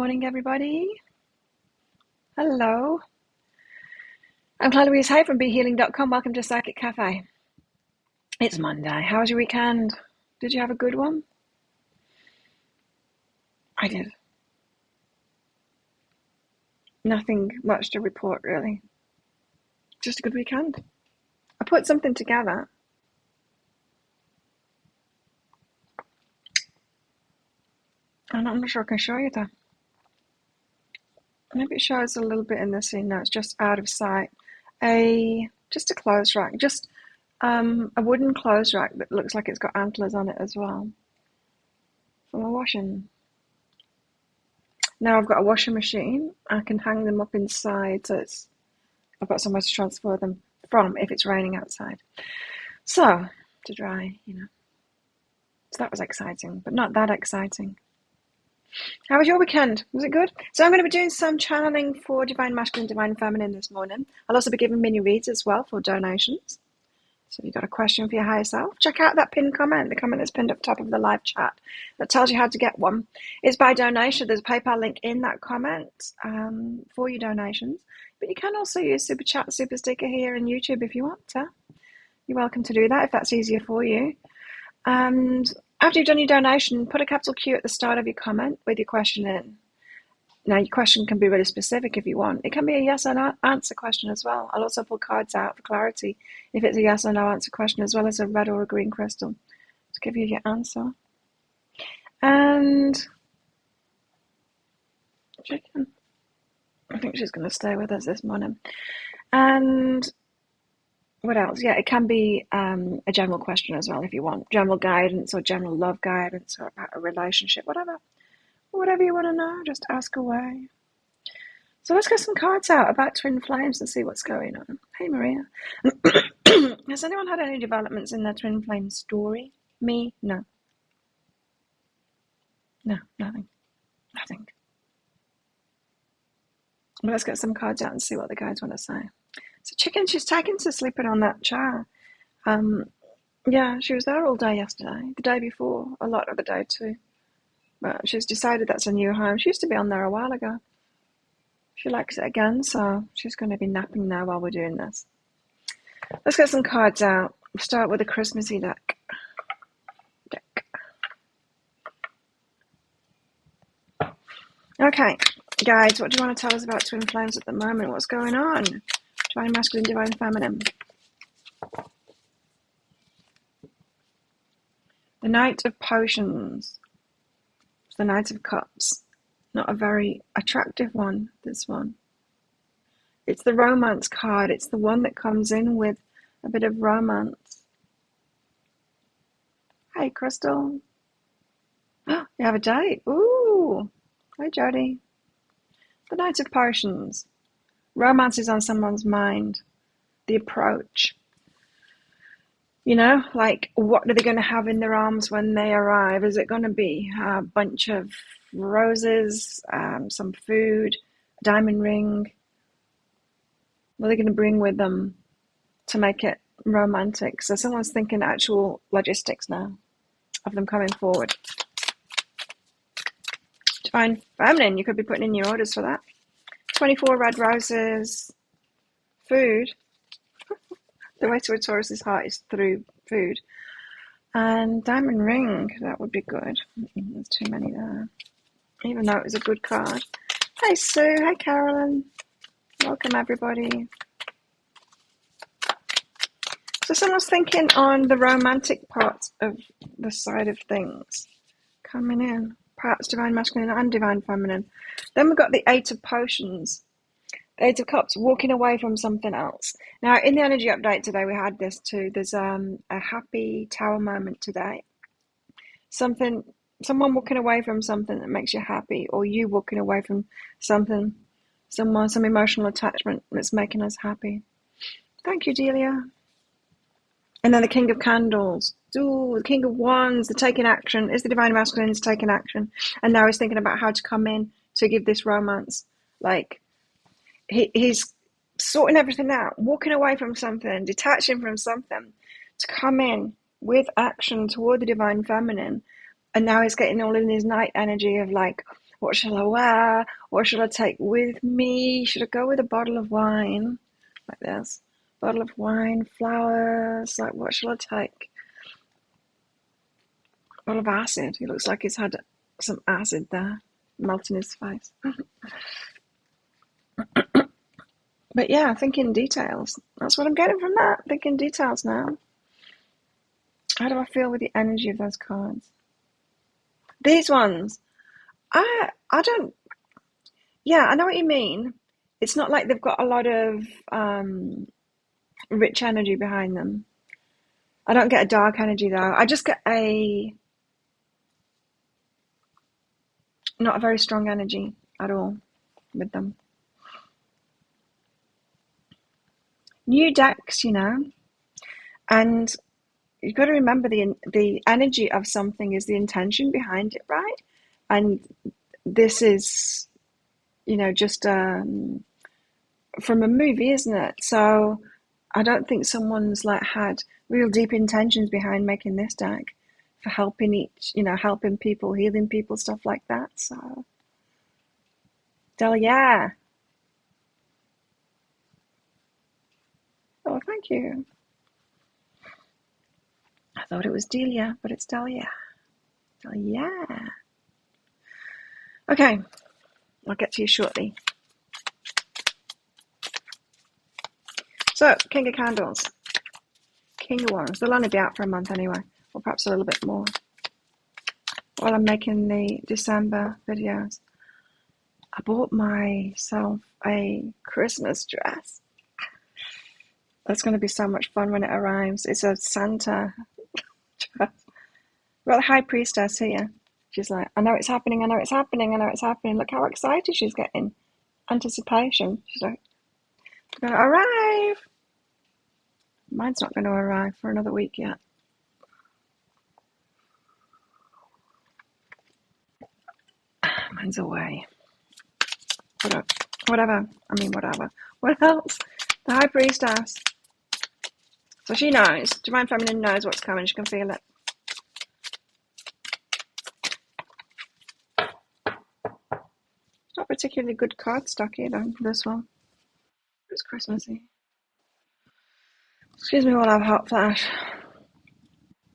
morning, everybody. Hello. I'm Claire Louise Hay from BeHealing.com. Welcome to Psychic Cafe. It's Monday. How was your weekend? Did you have a good one? I did. Nothing much to report, really. Just a good weekend. I put something together. And I'm not sure I can show you that. Maybe it shows a little bit in the scene now. It's just out of sight. Just a clothes rack. Just a wooden clothes rack that looks like it's got antlers on it as well. For my washing. Now I've got a washing machine. I can hang them up inside, so I've got somewhere to transfer them from if it's raining outside. So, to dry, So that was exciting, but not that exciting. How was your weekend? Was it good? So I'm going to be doing some channeling for Divine Masculine, Divine Feminine this morning. I'll also be giving mini reads as well for donations. So if you've got a question for your higher self, check out that pinned comment, the comment that's pinned up top of the live chat that tells you how to get one. It's by donation. There's a PayPal link in that comment for your donations. But you can also use Super Chat, Super Sticker here in YouTube if you want to. You're welcome to do that if that's easier for you. And after you've done your donation, put a capital Q at the start of your comment with your question in. Now, your question can be really specific if you want. It can be a yes or no answer question as well. I'll also pull cards out for clarity if it's a yes or no answer question, as well as a red or a green crystal to give you your answer. And chicken. I think she's going to stay with us this morning. And what else? Yeah, it can be a general question as well if you want. General guidance or general love guidance or about a relationship, whatever. Whatever you want to know, just ask away. So let's get some cards out about twin flames and see what's going on. Hey, Maria. Has anyone had any developments in their twin flame story? Me? No. No, nothing. Nothing. Well, let's get some cards out and see what the guys want to say. So Chicken, she's taken to sleeping on that chair. Yeah, she was there all day yesterday, the day before, a lot of the day too. But she's decided that's a new home. She used to be on there a while ago. She likes it again, so she's going to be napping now while we're doing this. Let's get some cards out. We'll start with a Christmassy deck. Okay, guys, what do you want to tell us about twin flames at the moment? What's going on? Divine Masculine, Divine Feminine. The Knight of Potions. The Knight of Cups. Not a very attractive one, this one. It's the romance card. It's the one that comes in with a bit of romance. Hey, Crystal. You have a date. Ooh. Hi, Jody. The Knight of Potions. Romance is on someone's mind. The approach. Like, what are they going to have in their arms when they arrive? Is it going to be a bunch of roses, some food, a diamond ring? What are they going to bring with them to make it romantic? So someone's thinking actual logistics now of them coming forward. Divine Feminine, you could be putting in your orders for that. 24 red roses, food. The way to a Taurus's heart is through food. And diamond ring, that would be good. There's too many there. Even though it was a good card. Hey, Sue. Hey, Carolyn. Welcome, everybody. So someone's thinking on the romantic part of the side of things. Coming in. Perhaps Divine Masculine and Divine Feminine. Then we've got the Eight of Potions. Eight of Cups, walking away from something else. Now, in the energy update today, we had this too. There's a happy tower moment today. Someone walking away from something that makes you happy, or you walking away from something, some emotional attachment that's making us happy. Thank you, Delia. And then the King of Candles. Ooh, the King of Wands, the taking action. Is the Divine Masculine's taking action? And now he's thinking about how to come in to give this romance. Like, he's sorting everything out, walking away from something, detaching from something to come in with action toward the Divine Feminine. And now he's getting all in his night energy of like, What shall I wear? What shall I take with me? Should I go with a bottle of wine? Like this. Bottle of wine, flowers. Like, what shall I take? Bottle of acid. He looks like he's had some acid there, melting his face. But yeah, thinking details. That's what I'm getting from that. Thinking details now. How do I feel with the energy of those cards? These ones. I don't. Yeah, I know what you mean. It's not like they've got a lot of rich energy behind them. I don't get a dark energy though. I just get a not a very strong energy at all with them. New decks, and you've got to remember the energy of something is the intention behind it, right? And this is, just from a movie, isn't it? So I don't think someone's like had real deep intentions behind making this deck for helping helping people, healing people, stuff like that. So, yeah. Oh, thank you. I thought it was Delia, but it's Delia. Delia. Okay, I'll get to you shortly. So, King of Candles. King of Wands. They'll only be out for a month anyway, or perhaps a little bit more. While I'm making the December videos, I bought myself a Christmas dress. That's going to be so much fun when it arrives. It's a Santa dress. We've got the High Priestess here. She's like, I know it's happening, I know it's happening, I know it's happening. Look how excited she's getting. Anticipation. She's like, it's going to arrive. Mine's not going to arrive for another week yet. Mine's away. Whatever. What else? The High Priestess. So she knows. Divine Feminine knows what's coming. She can feel it. Not particularly good cardstock either, this one. It's Christmassy. Excuse me while I have a hot flash.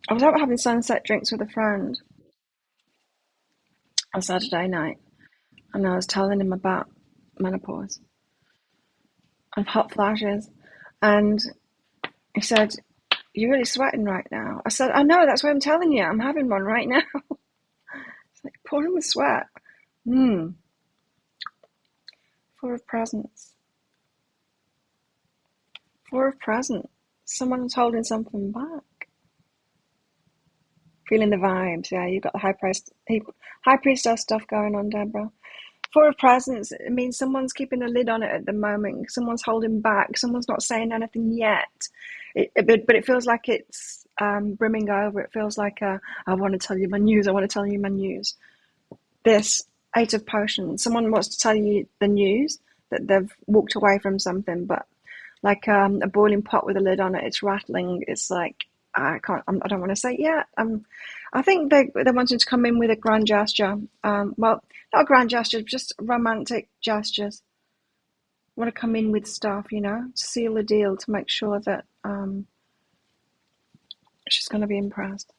I was out having sunset drinks with a friend on Saturday night, and I was telling him about menopause and hot flashes, and he said, "You're really sweating right now." I said, "I know, that's why I'm telling you. I'm having one right now." It's like pouring with sweat. Full of presents. Full of presents. Someone's holding something back. Feeling the vibes, yeah. You've got the high priestess stuff going on, Deborah. Four of presents, it means someone's keeping a lid on it at the moment. Someone's holding back. Someone's not saying anything yet. But it feels like it's brimming over. It feels like I want to tell you my news. I want to tell you my news. This Eight of Potions. Someone wants to tell you the news that they've walked away from something, but like a boiling pot with a lid on it. It's rattling. It's like I don't want to say it yet. I think they're wanting to come in with a grand gesture. Well, not a grand gesture, just romantic gestures. Want to come in with stuff, to seal the deal, to make sure that she's going to be impressed.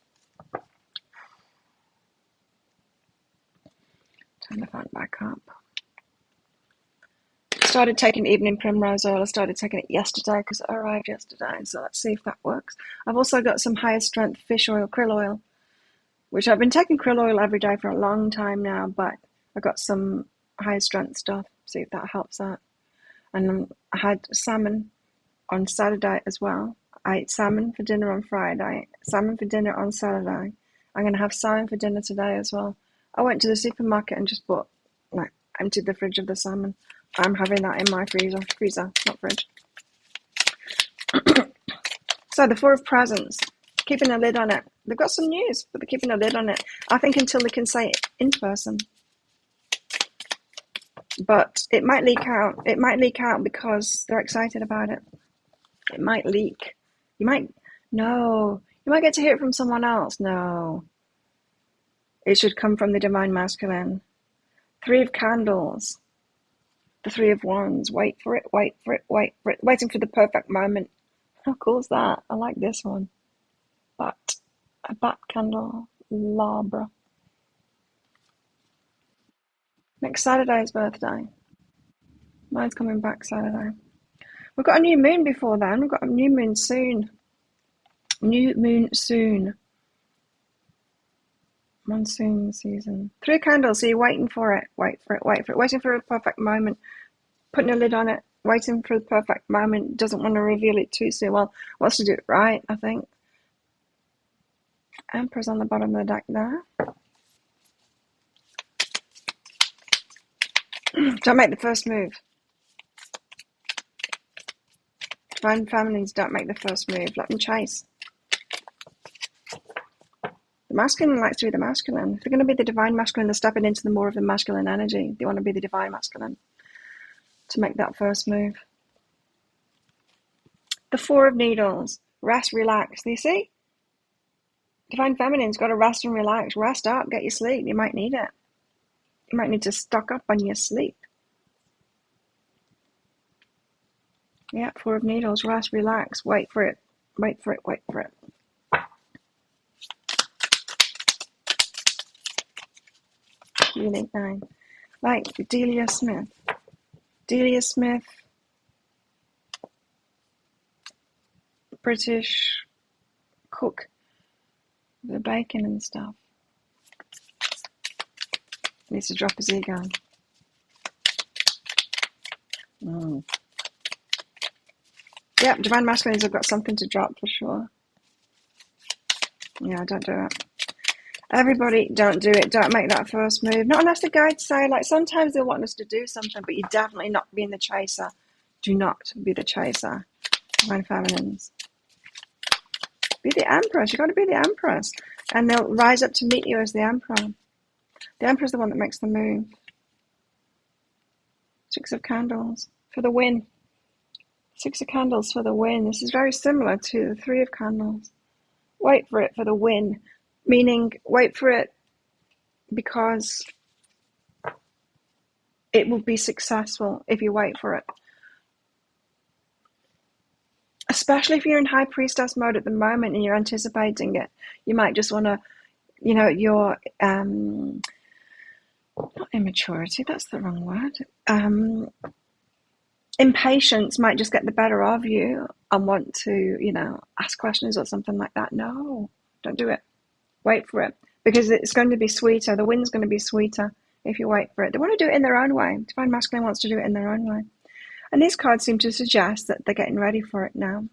Turn the phone back up. Started taking evening primrose oil. I started taking it yesterday because it arrived yesterday. So let's see if that works. I've also got some higher strength fish oil, krill oil, which I've been taking krill oil every day for a long time now, but I got some higher strength stuff. See if that helps out. And I had salmon on Saturday as well. I ate salmon for dinner on Friday, salmon for dinner on Saturday. I'm going to have salmon for dinner today as well. I went to the supermarket and just emptied the fridge of the salmon. I'm having that in my freezer, not fridge. So the Four of Presents, keeping a lid on it. They've got some news, but they're keeping a lid on it. I think until they can say it in person. But it might leak out. It might leak out because they're excited about it. It might leak. You might get to hear it from someone else. No. It should come from the Divine Masculine. Three of Candles. The Three of Wands. Wait for it, wait for it, wait for it. Waiting for the perfect moment. How cool is that? I like this one. Bat. A bat candle. Labra. Next Saturday's birthday. Mine's coming back Saturday. We've got a new moon before then. We've got a new moon soon. New moon soon. Monsoon season. Three candles, so you're waiting for it. Wait for it, wait for it. Waiting for a perfect moment. Putting a lid on it. Waiting for the perfect moment. Doesn't want to reveal it too soon. Well, wants to do it right, I think. Emperor's on the bottom of the deck there. Don't make the first move. Divine feminines don't make the first move. Let them chase. The masculine likes to be the masculine. If they're going to be the divine masculine, they're stepping into the more of the masculine energy. They want to be the divine masculine to make that first move. The Four of Needles. Rest, relax. Do you see? Divine feminine's got to rest and relax. Rest up, get your sleep. You might need it. You might need to stock up on your sleep. Yeah, Four of Needles. Rest, relax. Wait for it. Wait for it. Wait for it. Unique 9. Like Delia Smith. Delia Smith. British cook. The bacon and stuff. Needs to drop his ego. Yep, divine masculines have got something to drop for sure. Yeah, don't do it. Everybody, don't do it. Don't make that first move. Not unless the guides say, like, sometimes they want us to do something, but you're definitely not being the chaser. Do not be the chaser. Divine feminines. Be the empress. You've got to be the empress. And they'll rise up to meet you as the emperor. The emperor's the one that makes the move. Six of Candles for the win. Six of Candles for the win. This is very similar to the Three of Candles. Wait for it for the win. Meaning, wait for it because it will be successful if you wait for it. Especially if you're in High Priestess mode at the moment and you're anticipating it. You might just want to, your, not immaturity, that's the wrong word. Impatience might just get the better of you and want to, ask questions or something like that. No, don't do it. Wait for it because it's going to be sweeter. The wind's going to be sweeter if you wait for it. They want to do it in their own way. Divine Masculine wants to do it in their own way. And these cards seem to suggest that they're getting ready for it now.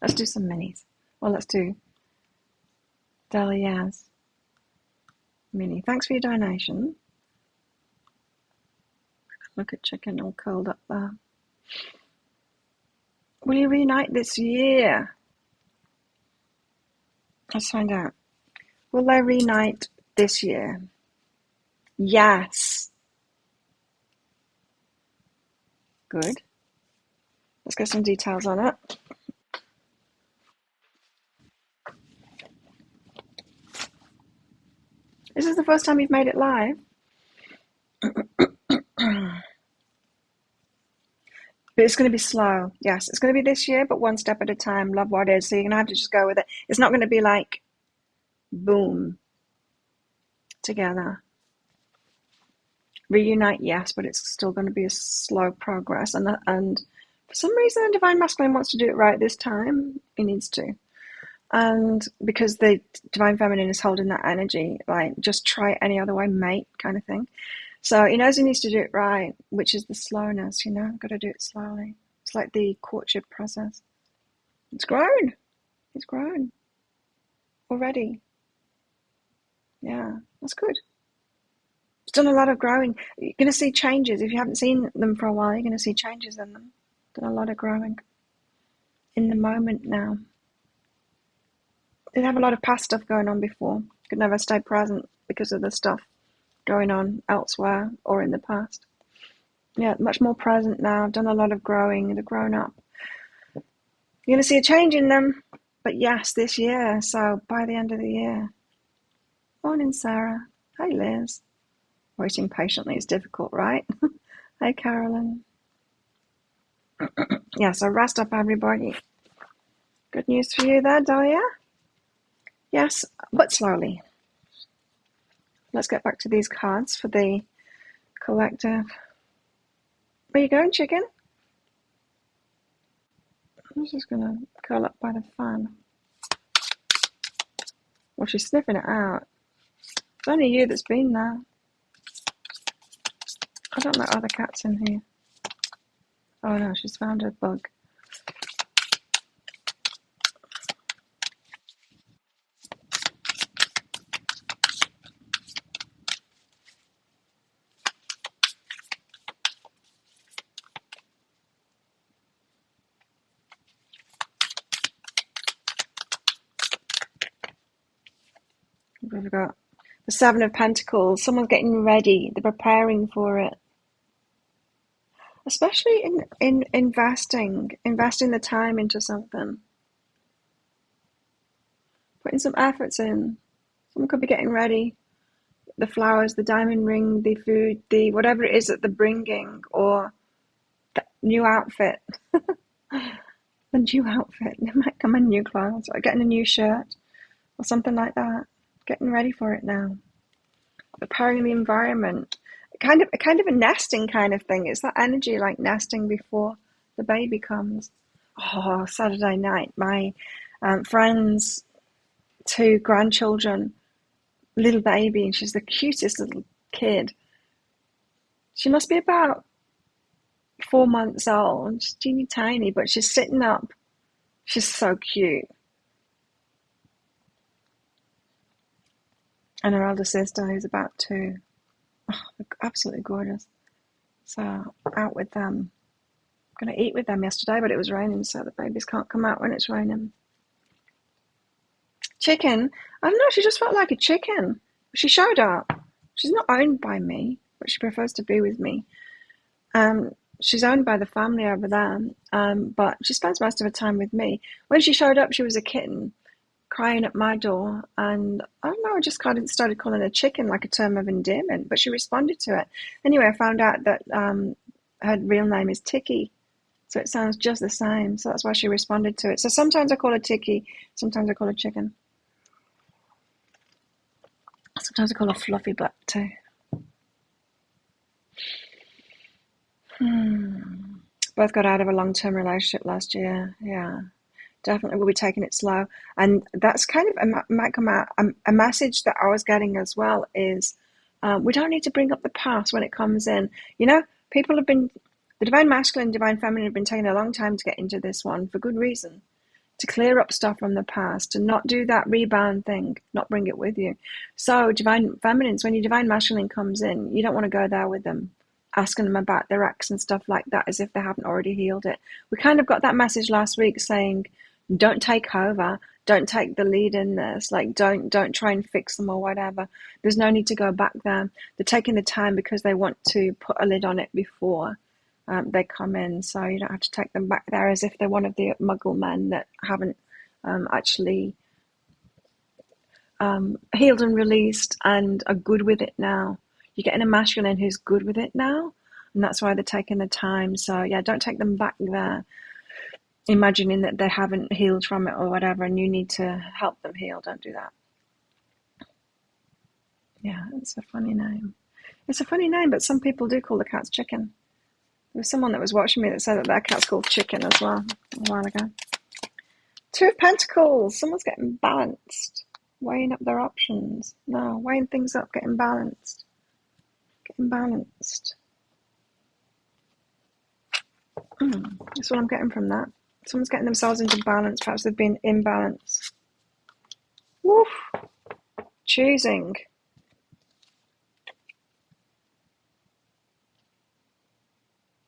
Let's do some minis. Well, let's do Delia's mini. Thanks for your donation. Look at chicken all curled up there. Will you reunite this year? Let's find out. Will they reunite this year? Yes. Good. Let's get some details on it. This is the first time you've made it live. But it's going to be slow. Yes, it's going to be this year, but one step at a time. Love what is. So you're going to have to just go with it. It's not going to be like, boom, together. Reunite, yes, but it's still going to be a slow progress. And for some reason, the Divine Masculine wants to do it right this time. He needs to. And because the Divine Feminine is holding that energy, like, just try it any other way, mate, kind of thing. So he knows he needs to do it right, which is the slowness, got to do it slowly. It's like the courtship process. It's grown. It's grown already. Yeah, that's good. It's done a lot of growing. You're going to see changes. If you haven't seen them for a while, you're going to see changes in them. Done a lot of growing in the moment now. Didn't have a lot of past stuff going on before. Could never stay present because of the stuff going on elsewhere or in the past. Yeah, much more present now. I've done a lot of growing. They've grown up. You're going to see a change in them. But yes, this year. So by the end of the year. Morning, Sarah. Hi, Liz. Waiting patiently is difficult, right? Hey, Carolyn. Yeah, so rest up, everybody. Good news for you there, Dahlia. Yes, but slowly. Let's get back to these cards for the collective. Where you going, chicken? I'm just going to curl up by the fan. Well, she's sniffing it out. It's only you that's been there. I don't let other cats in here. Oh no, she's found a bug. We've got the Seven of Pentacles. Someone's getting ready. They're preparing for it. Especially in investing the time into something. Putting some efforts in. Someone could be getting ready. The flowers, the diamond ring, the food, the whatever it is that they're bringing, or the new outfit. The new outfit. They might come in new clothes, or getting a new shirt, or something like that. Getting ready for it now. Preparing the environment. Kind of a nesting kind of thing. It's that energy like nesting before the baby comes. Oh, Saturday night, my friend's two grandchildren, little baby, and she's the cutest little kid. She must be about 4 months old. She's teeny tiny, but she's sitting up. She's so cute. And her elder sister, who's about 2. Oh, they're absolutely gorgeous. So out with them. Going to eat with them yesterday, but it was raining, so the babies can't come out when it's raining. Chicken? I don't know, she just felt like a chicken. She showed up. She's not owned by me, but she prefers to be with me. She's owned by the family over there, but she spends most of her time with me. When she showed up, she was a kitten crying at my door, and I don't know, I just kind of started calling her chicken like a term of endearment, but she responded to it. Anyway, I found out that her real name is Tiki, so it sounds just the same, so that's why she responded to it. So sometimes I call her Tiki, sometimes I call her chicken. Sometimes I call her Fluffy Butt too. Both got out of a long-term relationship last year. Yeah, definitely we'll be taking it slow. And that's kind of might come out a message that I was getting as well is we don't need to bring up the past when it comes in. You know, people have been, the divine masculine, divine feminine have been taking a long time to get into this one for good reason. To clear up stuff from the past, to not do that rebound thing, not bring it with you. So divine feminines, when your divine masculine comes in, you don't want to go there with them, asking them about their ex and stuff like that as if they haven't already healed it. We kind of got that message last week saying, don't take over, don't take the lead in this, like don't try and fix them or whatever. There's no need to go back there. They're taking the time because they want to put a lid on it before they come in, so you don't have to take them back there as if they're one of the muggle men that haven't actually healed and released and are good with it now. You're getting a masculine who's good with it now, and that's why they're taking the time. So yeah, don't take them back there imagining that they haven't healed from it or whatever, and you need to help them heal. Don't do that. Yeah, it's a funny name. It's a funny name, but some people do call the cats chicken. There was someone that was watching me that said that their cat's called Chicken as well a while ago. 2 of Pentacles. Someone's getting balanced. Weighing up their options. No, weighing things up, getting balanced. Getting balanced. That's what I'm getting from that. Someone's getting themselves into balance. Perhaps they've been imbalanced. Woof. Choosing.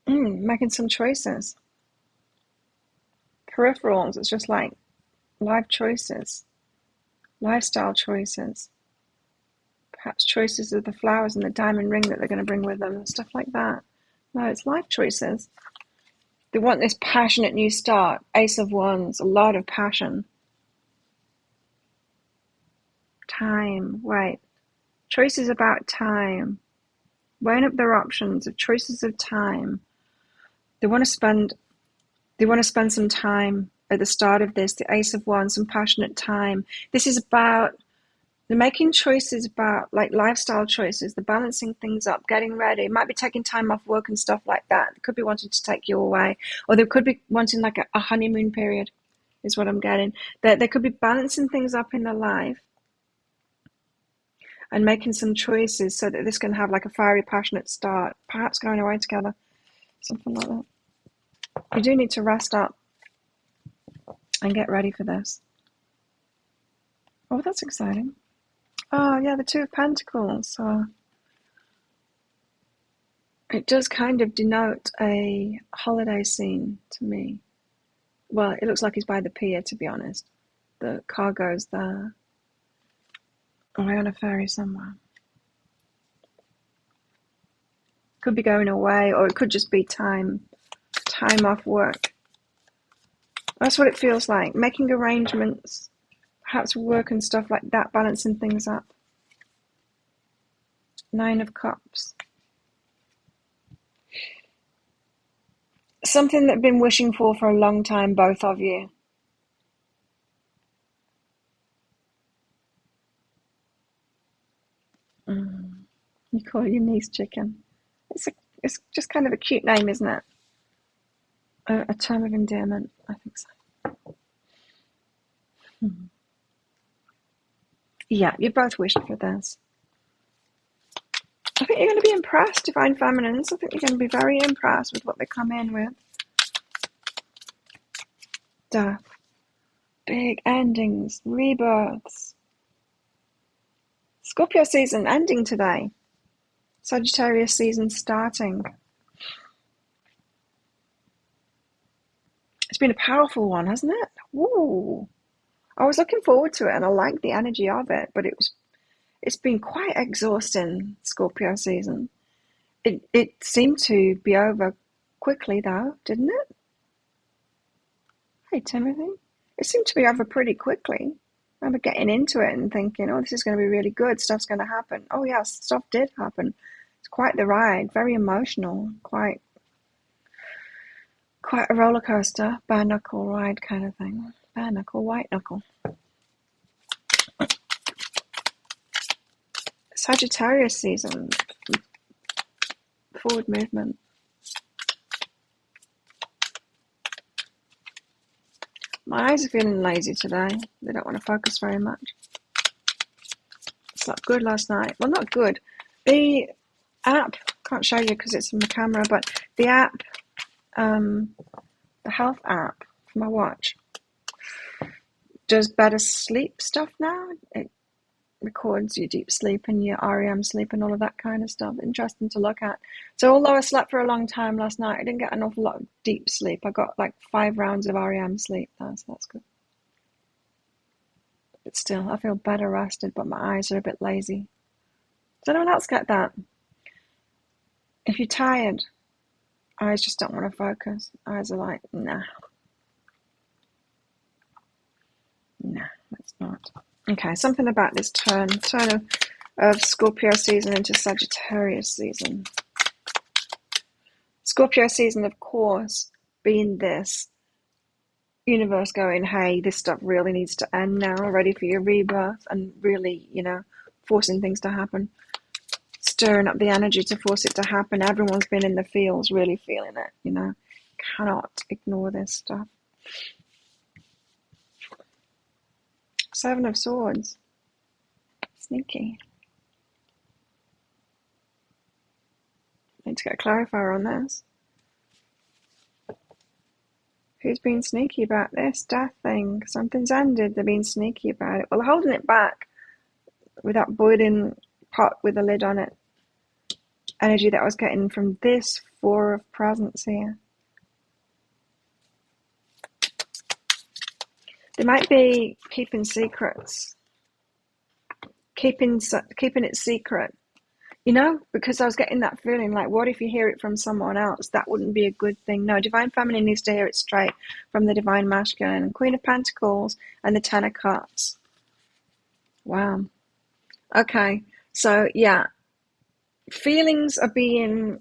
Making some choices. Peripherals, it's just like life choices, lifestyle choices, perhaps choices of the flowers and the diamond ring that they're going to bring with them and stuff like that. No, it's life choices. They want this passionate new start. Ace of Wands, a lot of passion. Time, wait. Choices about time. weighing up their options of choices of time. They want to spend some time at the start of this, the Ace of Wands, some passionate time. This is about they're making choices about like lifestyle choices, the balancing things up, getting ready. It might be taking time off work and stuff like that. They could be wanting to take you away, or they could be wanting like a honeymoon period, is what I'm getting. That they could be balancing things up in their life and making some choices so that this can have like a fiery, passionate start, perhaps going away together, something like that. You do need to rest up and get ready for this. Oh, that's exciting. Oh, yeah, the Two of Pentacles. It does kind of denote a holiday scene to me. Well, it looks like he's by the pier, to be honest. The cargo's there. Away on a ferry somewhere. Could be going away, or it could just be time off work. That's what it feels like. Making arrangements, perhaps work and stuff like that, balancing things up. Nine of Cups. Something that you've been wishing for a long time, both of you. You call your niece Chicken. It's just kind of a cute name, isn't it? A term of endearment, I think so. Yeah, you both wished for this. I think you're going to be impressed, Divine Feminines. I think you're going to be very impressed with what they come in with. Death. Big endings. Rebirths. Scorpio season ending today. Sagittarius season starting. It's been a powerful one, hasn't it? Woo! I was looking forward to it and I liked the energy of it, but it's been quite exhausting, Scorpio season. It seemed to be over quickly though, didn't it? Hey Timothy. It seemed to be over pretty quickly. I remember getting into it and thinking, oh, this is going to be really good, stuff's going to happen. Oh yes, stuff did happen. It's quite the ride, very emotional, quite a roller coaster, bare knuckle ride kind of thing. Bare knuckle, white knuckle. Sagittarius season, forward movement. My eyes are feeling lazy today. They don't want to focus very much. Slept good last night. Well, not good. The app, can't show you because it's on the camera, but the app, the health app for my watch, does better sleep stuff now. It records your deep sleep and your REM sleep and all of that kind of stuff. Interesting to look at. So although I slept for a long time last night, I didn't get an awful lot of deep sleep. I got like 5 rounds of REM sleep now, so that's good. But still, I feel better rested, but my eyes are a bit lazy. Does anyone else get that? If you're tired, eyes just don't want to focus. Eyes are like, nah, that's not. Okay, something about this turn of Scorpio season into Sagittarius season. Scorpio season, of course, being this universe going, hey, this stuff really needs to end now, ready for your rebirth, and really, forcing things to happen, stirring up the energy to force it to happen. Everyone's been in the fields, really feeling it, cannot ignore this stuff. 7 of Swords. Sneaky. Need to get a clarifier on this. Who's been sneaky about this death thing? Something's ended. They're being sneaky about it. Well, they're holding it back with that boiling pot with a lid on it. Energy that I was getting from this 4 of Presents here. They might be keeping secrets. Keeping it secret. Because I was getting that feeling like, what if you hear it from someone else? That wouldn't be a good thing. No, Divine Feminine needs to hear it straight from the Divine Masculine. And Queen of Pentacles and the 10 of Cups. Wow. Okay, so yeah. feelings are being,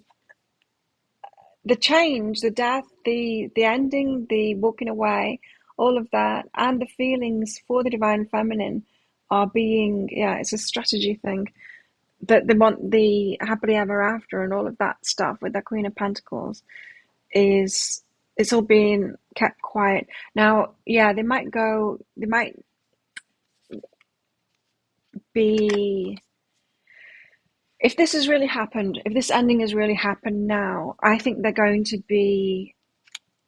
the change, the death, the ending, the walking away, all of that, and the feelings for the divine feminine are being, yeah, it's a strategy thing. That they want the happily ever after and all of that stuff with the Queen of Pentacles is, it's all being kept quiet. Now, yeah, they might be, if this has really happened, if this ending has really happened now, I think they're going to be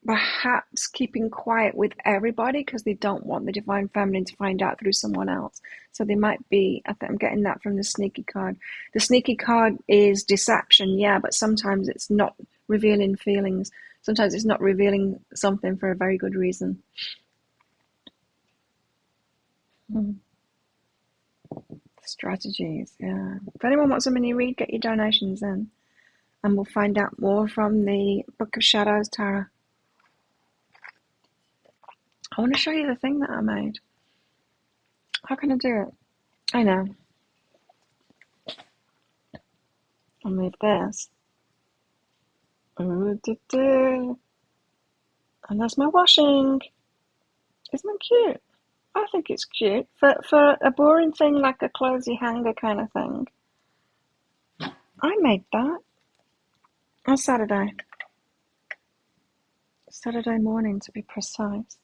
perhaps keeping quiet with everybody because they don't want the divine feminine to find out through someone else. So they might be, I think I'm getting that from the sneaky card. The sneaky card is deception, yeah, but sometimes it's not revealing feelings. Sometimes it's not revealing something for a very good reason. Strategies, yeah. If anyone wants a mini read, get your donations in, and we'll find out more from the Book of Shadows Tarot. I want to show you the thing that I made. How can I do it? I know. I'll move this. And that's my washing. Isn't it cute? I think it's cute. For a boring thing like a clotesy hanger kind of thing. I made that on Saturday. Saturday morning to be precise.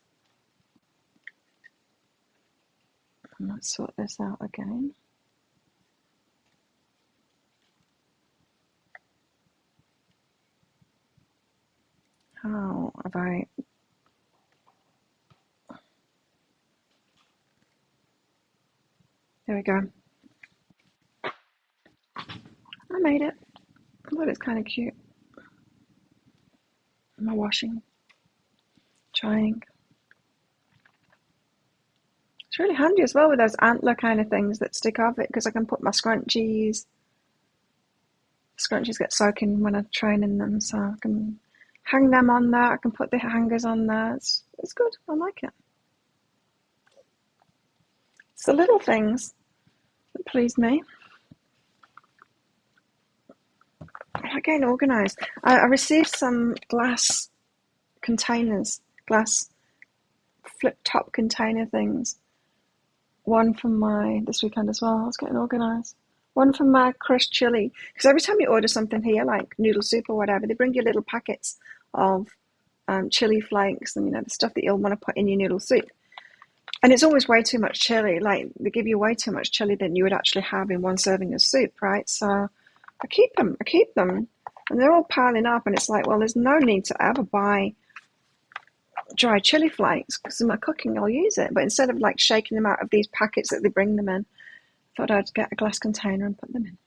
And let's sort this out again. How have I... There we go. I made it. I thought it's kind of cute. My washing. Trying. It's really handy as well with those antler kind of things that stick off it because I can put my scrunchies. Scrunchies get soaking when I train in them, so I can hang them on there. I can put the hangers on there. It's good. I like it. It's the little things that please me. I like getting organised. I received some glass containers, glass flip top container things. One for this weekend as well. I was getting organised. One for my crushed chili. Because every time you order something here, like noodle soup or whatever, they bring you little packets of chili flakes and, the stuff that you'll want to put in your noodle soup. And it's always way too much chili. Like, they give you way too much chili than you would actually have in one serving of soup, right? So I keep them. And they're all piling up. And it's like, well, there's no need to ever buy dry chili flakes because in my cooking I'll use it. But instead of like shaking them out of these packets that they bring them in, I thought I'd get a glass container and put them in.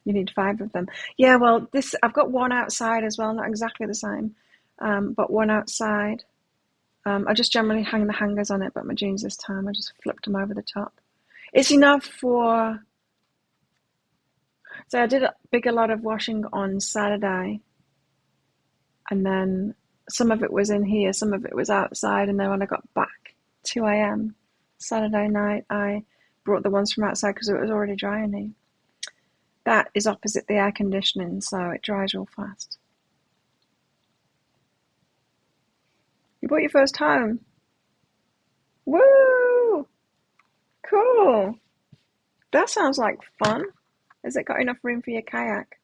You need 5 of them. Yeah, well, I've got one outside as well, not exactly the same, but one outside. I just generally hang the hangers on it, but my jeans this time, I just flipped them over the top. It's enough for... So I did a lot of washing on Saturday, and then some of it was in here, some of it was outside, and then when I got back, 2 a.m. Saturday night, I brought the ones from outside because it was already dry in here. That is opposite the air conditioning, so it dries real fast. You bought your first home? Woo! Cool! That sounds like fun. Has it got enough room for your kayak?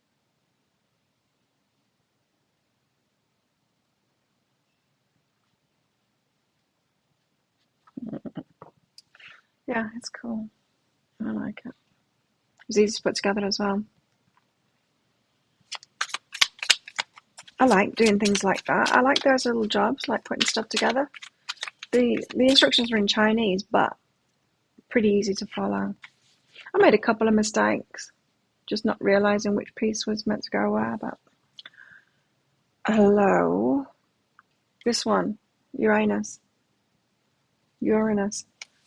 Yeah, it's cool. I like it. It's easy to put together as well. I like doing things like that. I like those little jobs, like putting stuff together. The instructions are in Chinese, but pretty easy to follow. I made a couple of mistakes, just not realizing which piece was meant to go where, but... Hello? This one, Uranus,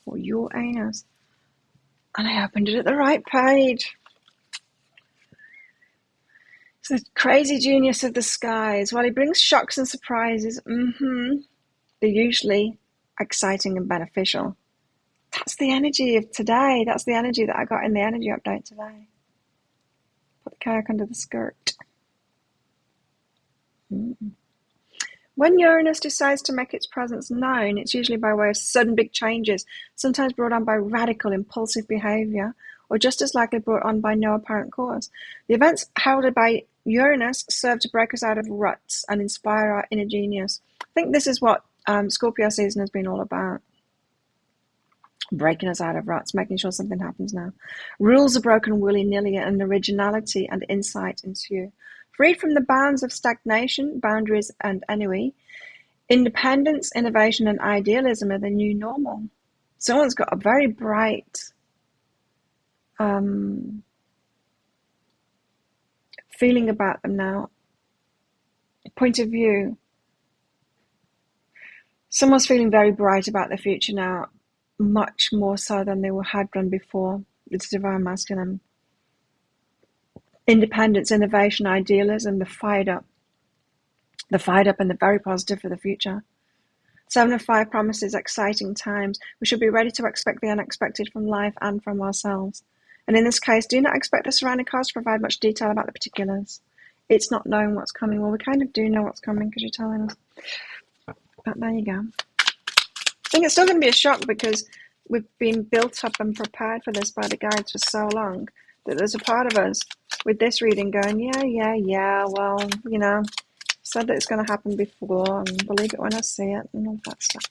or your anus. And I opened it at the right page. It's the crazy genius of the skies. While he brings shocks and surprises, they're usually exciting and beneficial. That's the energy of today. That's the energy that I got in the energy update today. kayak under the skirt. Mm. When Uranus decides to make its presence known, it's usually by way of sudden big changes, sometimes brought on by radical, impulsive behavior, or just as likely brought on by no apparent cause. The events heralded by Uranus serve to break us out of ruts and inspire our inner genius. I think this is what Scorpio season has been all about. Breaking us out of ruts, making sure something happens now. Rules are broken willy-nilly, and originality and insight ensue. Freed from the bounds of stagnation, boundaries, and ennui, independence, innovation, and idealism are the new normal. Someone's got a very bright feeling about them now. Point of view. Someone's feeling very bright about the future now, much more so than they had done before. It's divine masculine. Independence, innovation, idealism, the fired up and the very positive for the future. 7 of 5 promises exciting times. We should be ready to expect the unexpected from life and from ourselves. And in this case, do not expect the surrounding cards to provide much detail about the particulars. It's not knowing what's coming. Well, we kind of do know what's coming because you're telling us. But there you go. I think it's still going to be a shock because we've been built up and prepared for this by the guides for so long that there's a part of us with this reading going, yeah, well, you know, said that it's going to happen before and believe it when I see it and all that stuff.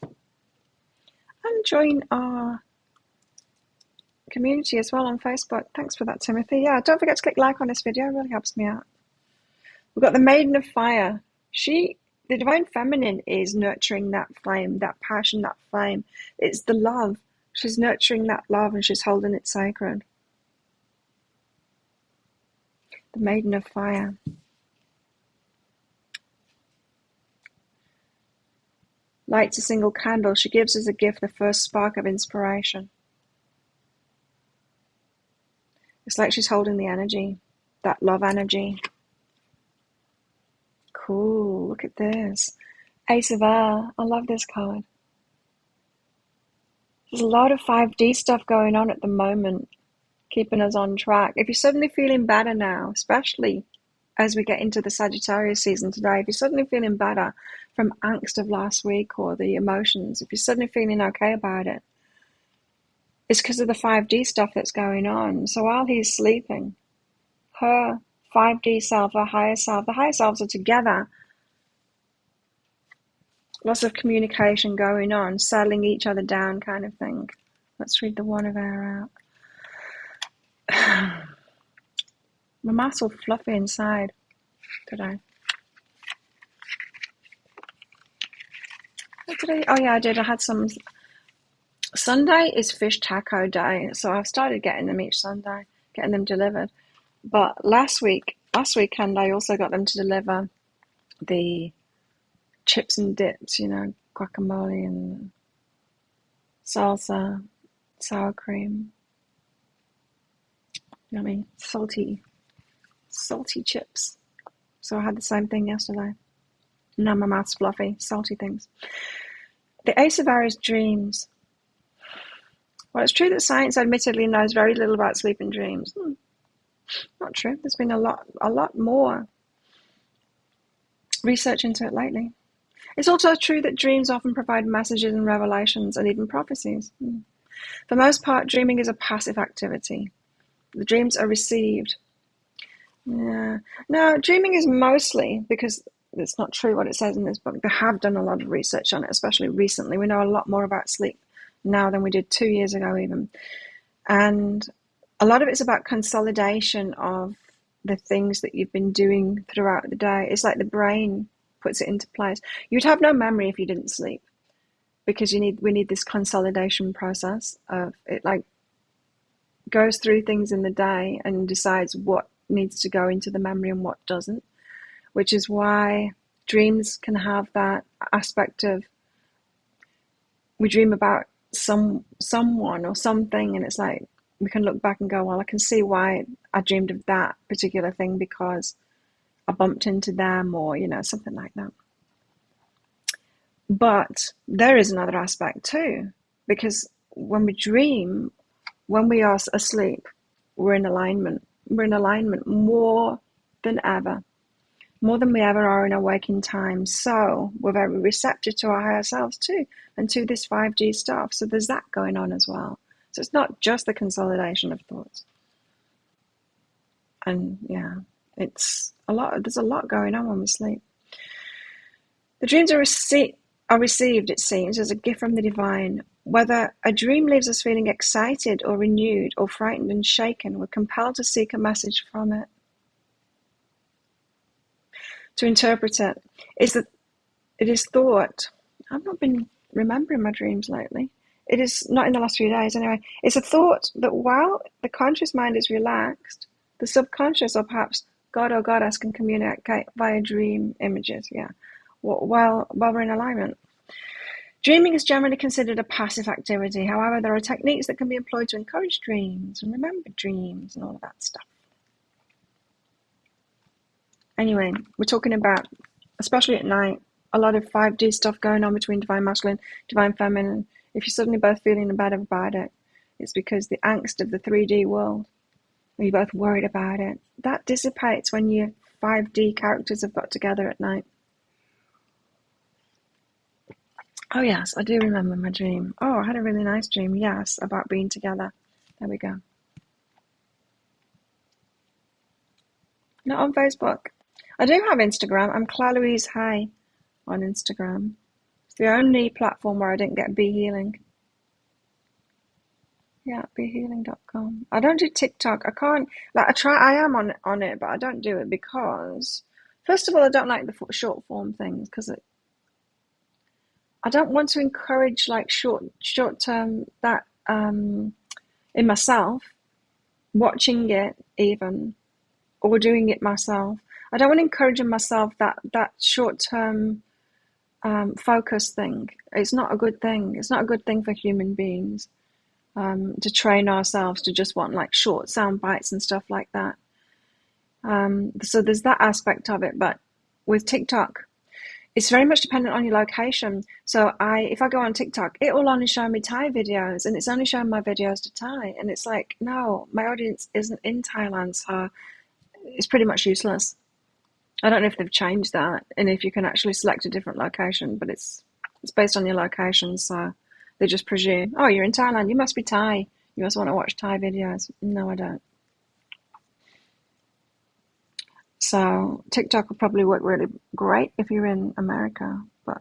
And join our community as well on Facebook. Thanks for that, Timothy. Yeah, don't forget to click like on this video. It really helps me out. We've got the Maiden of Fire. The Divine Feminine is nurturing that flame, that passion, that flame. It's the love. She's nurturing that love and she's holding it sacred. The Maiden of Fire. Lights a single candle. She gives as a gift the first spark of inspiration. It's like she's holding the energy, that love energy. Cool, look at this. Ace of Air. I love this card. There's a lot of 5D stuff going on at the moment, keeping us on track. If you're suddenly feeling better now, especially as we get into the Sagittarius season today, if you're suddenly feeling better from angst of last week or the emotions, if you're suddenly feeling okay about it, it's because of the 5D stuff that's going on. So while he's sleeping, her 5D self, her higher self, the higher selves are together. Lots of communication going on, settling each other down kind of thing. Let's read the One of Air out. My mouth's all fluffy inside today. What did I? Oh yeah, I did. I had some. Sunday is fish taco day, so I've started getting them each Sunday, getting them delivered. But last weekend, I also got them to deliver the chips and dips, you know, guacamole and salsa, sour cream. Yummy, salty chips. So I had the same thing yesterday. Now my mouth's fluffy, salty things. The Ace of Air is dreams. Well, it's true that science admittedly knows very little about sleep and dreams. Not true. There's been a lot more research into it lately. It's also true that dreams often provide messages and revelations and even prophecies. For the most part, dreaming is a passive activity. The dreams are received. Yeah. No, dreaming is mostly, because it's not true what it says in this book. They have done a lot of research on it, especially recently. We know a lot more about sleep now than we did 2 years ago even. And a lot of it's about consolidation of the things that you've been doing throughout the day. It's like the brain puts it into place. You'd have no memory if you didn't sleep, because we need this consolidation process of it, like goes through things in the day and decides what needs to go into the memory and what doesn't, which is why dreams can have that aspect of, we dream about someone or something, and it's like we can look back and go, well, I can see why I dreamed of that particular thing because I bumped into them, or, you know, something like that. But there is another aspect too, because when we dream, when we are asleep, we're in alignment. We're in alignment more than ever, more than we ever are in our waking time. So we're very receptive to our higher selves too, and to this 5D stuff. So there's that going on as well. So it's not just the consolidation of thoughts. And yeah, it's a lot. There's a lot going on when we sleep. The dreams are received, it seems, as a gift from the divine. Whether a dream leaves us feeling excited or renewed or frightened and shaken, we're compelled to seek a message from it. To interpret it is that it is thought. I've not been remembering my dreams lately. It is not in the last few days anyway. It's a thought that while the conscious mind is relaxed, the subconscious or perhaps God or goddess can communicate via dream images. Yeah, while we're in alignment. Dreaming is generally considered a passive activity. However, there are techniques that can be employed to encourage dreams and remember dreams and all of that stuff. Anyway, we're talking about, especially at night, a lot of 5D stuff going on between divine masculine, divine feminine. If you're suddenly both feeling bad about it, it's because the angst of the 3D world, you're both worried about it, that dissipates when your 5D characters have got together at night. Oh yes, I do remember my dream. Oh, I had a really nice dream, yes, about being together. There we go. Not on Facebook. I do have Instagram. I'm Claire Louise Hay on Instagram. It's the only platform where I didn't get Be Healing. Yeah, behealing.com. I don't do TikTok. I can't, like, I am on it, but I don't do it because, first of all, I don't like the short form things because I don't want to encourage like short term that in myself, watching it even, or doing it myself. I don't want to encourage in myself that short term focus thing. It's not a good thing. It's not a good thing for human beings. To train ourselves to just want like short sound bites and stuff like that. So there's that aspect of it. But with TikTok, it's very much dependent on your location. So if I go on TikTok, it will only show me Thai videos, and it's only showing my videos to Thai. And it's like, no, my audience isn't in Thailand, so it's pretty much useless. I don't know if they've changed that, and if you can actually select a different location, but it's based on your location, so they just presume, oh, you're in Thailand, you must be Thai. You must want to watch Thai videos. No, I don't. So TikTok will probably work really great if you're in America, but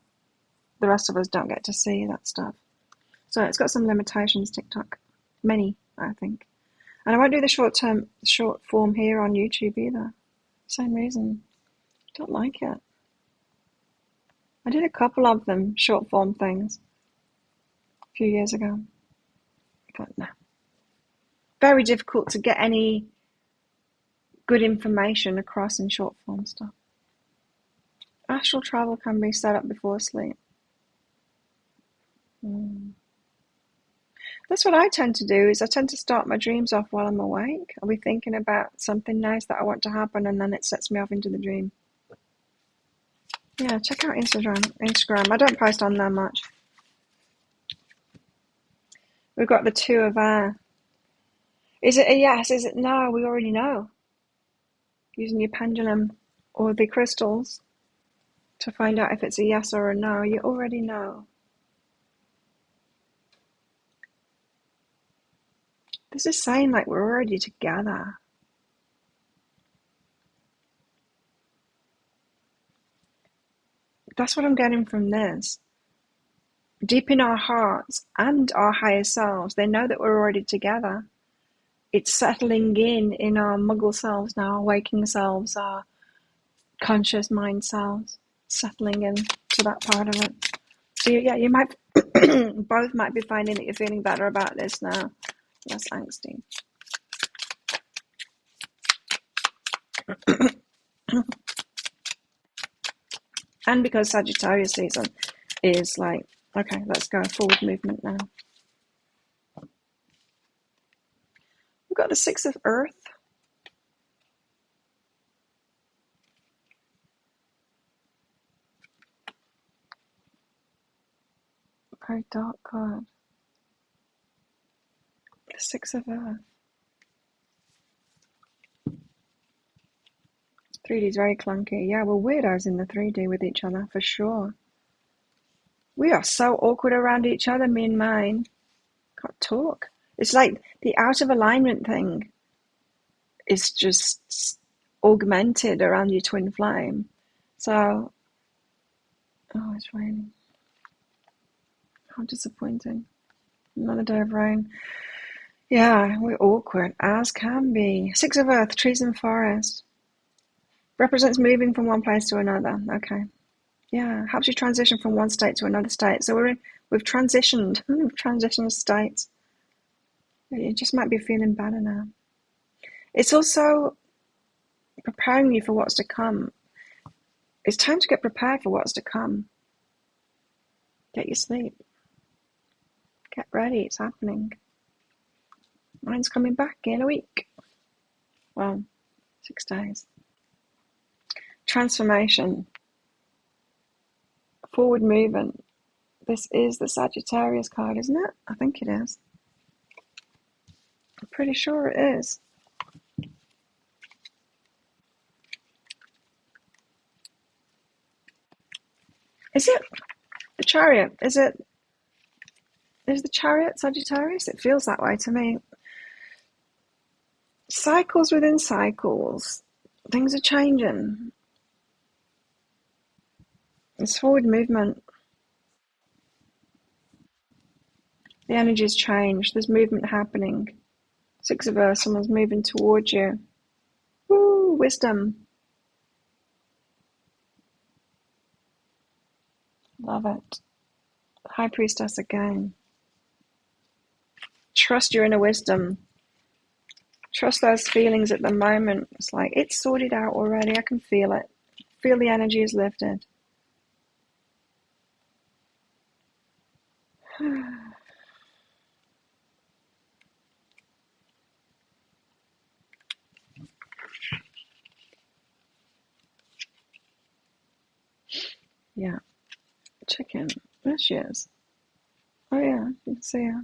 the rest of us don't get to see that stuff. So it's got some limitations, TikTok. Many, I think. And I won't do the short form here on YouTube either. Same reason. Don't like it. I did a couple of them, short form things, a few years ago. But no. Very difficult to get any good information across in short form stuff. Astral travel can be set up before sleep. That's what I tend to do, is I tend to start my dreams off while I'm awake. I'll be thinking about something nice that I want to happen, and then it sets me off into the dream. Yeah, check out Instagram. I don't post on there much. We've got the 2 of air. Is it a yes? Is it no? We already know. Using your pendulum or the crystals to find out if it's a yes or a no. You already know. This is saying like we're already together. That's what I'm getting from this. Deep in our hearts and our higher selves, they know that we're already together. It's settling in our muggle selves now, our waking selves, our conscious mind selves, settling in to that part of it. So yeah, you might both might be finding that you're feeling better about this now, less angsty. And because Sagittarius season is like, okay, let's go forward movement now. We've got the 6 of Earth. Very dark card. The Six of Earth. 3D is very clunky. Yeah, we're weirdos in the 3D with each other, for sure. We are so awkward around each other, me and mine. Can't talk. It's like the out of alignment thing is just augmented around your twin flame. So, oh, it's raining. How disappointing. Another day of rain. Yeah, we're awkward, as can be. Six of Earth, trees and forest. Represents moving from one place to another. Okay. Yeah, helps you transition from one state to another state. So we've transitioned. We've transitioned states. You just might be feeling better now. It's also preparing you for what's to come. It's time to get prepared for what's to come. Get your sleep. Get ready, it's happening. Mine's coming back in a week. Well, 6 days. Transformation. Forward movement. This is the Sagittarius card, isn't it? I think it is. I'm pretty sure it is. Is it the Chariot? Is the Chariot Sagittarius? It feels that way to me. Cycles within cycles. Things are changing. It's forward movement. The energy's changed. There's movement happening. Six of Earth, someone's moving towards you. Woo, wisdom. Love it. High Priestess again. Trust your inner wisdom. Trust those feelings at the moment. It's like, it's sorted out already. I can feel it. Feel the energy is lifted. Yeah. Chicken. There she is. Oh yeah, you can see her.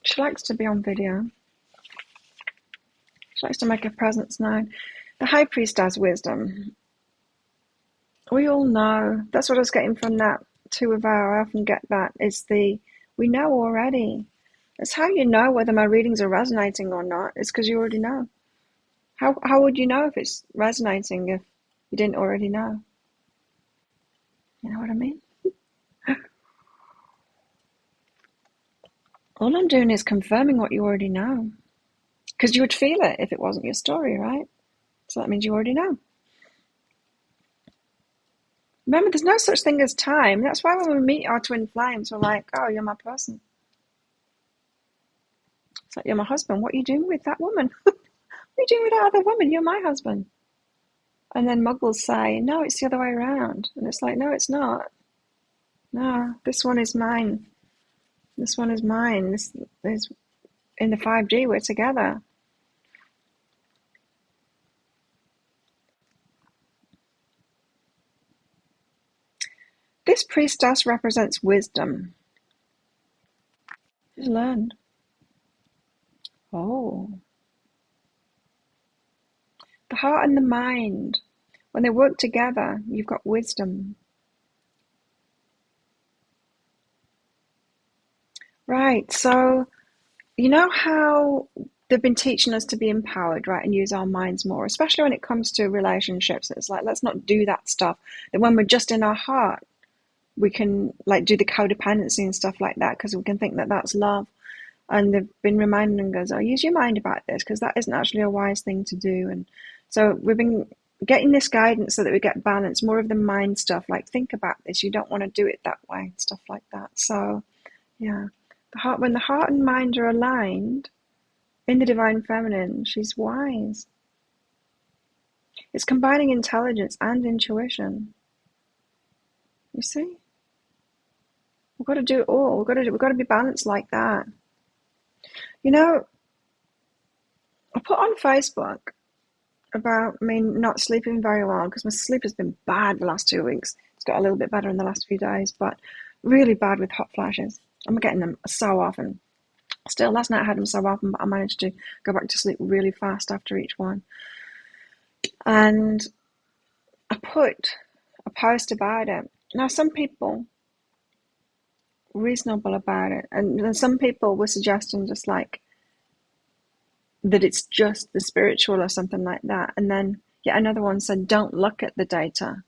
She likes to be on video. She likes to make her presence known. The High Priest has wisdom. We all know. That's what I was getting from that Two of Our. I often get that. We know already. It's how you know whether my readings are resonating or not. It's because you already know. How would you know if it's resonating if you didn't already know? You know what I mean? All I'm doing is confirming what you already know. Because you would feel it if it wasn't your story, right? So that means you already know. Remember, there's no such thing as time. That's why when we meet our twin flames, we're like, oh, you're my person. It's like, you're my husband. What are you doing with that woman? What are you doing with that other woman? You're my husband. And then muggles say, no, it's the other way around. And it's like, no, it's not. No, this one is mine. This one is mine. This is in the 5G, we're together. This priestess represents wisdom. She's learned. Oh. The heart and the mind, when they work together, you've got wisdom. Right, so you know how they've been teaching us to be empowered, right, and use our minds more, especially when it comes to relationships. It's like, let's not do that stuff. That when we're just in our heart, we can like do the codependency and stuff like that because we can think that that's love. And they've been reminding us, oh, use your mind about this because that isn't actually a wise thing to do. And so we've been getting this guidance so that we get balance, more of the mind stuff, like think about this, you don't want to do it that way, stuff like that. So yeah, when the heart and mind are aligned in the divine feminine, she's wise. It's combining intelligence and intuition. You see? We've got to do it all. We've got to be balanced like that. You know, I put on Facebook about me not sleeping very well because my sleep has been bad the last 2 weeks. It's got a little bit better in the last few days, but really bad with hot flashes. I'm getting them so often. Still, last night I had them so often, but I managed to go back to sleep really fast after each one. And I put a post about it. Now, some people reasonable about it, and some people were suggesting just like that it's just the spiritual or something like that. And then yet another one said, don't look at the data.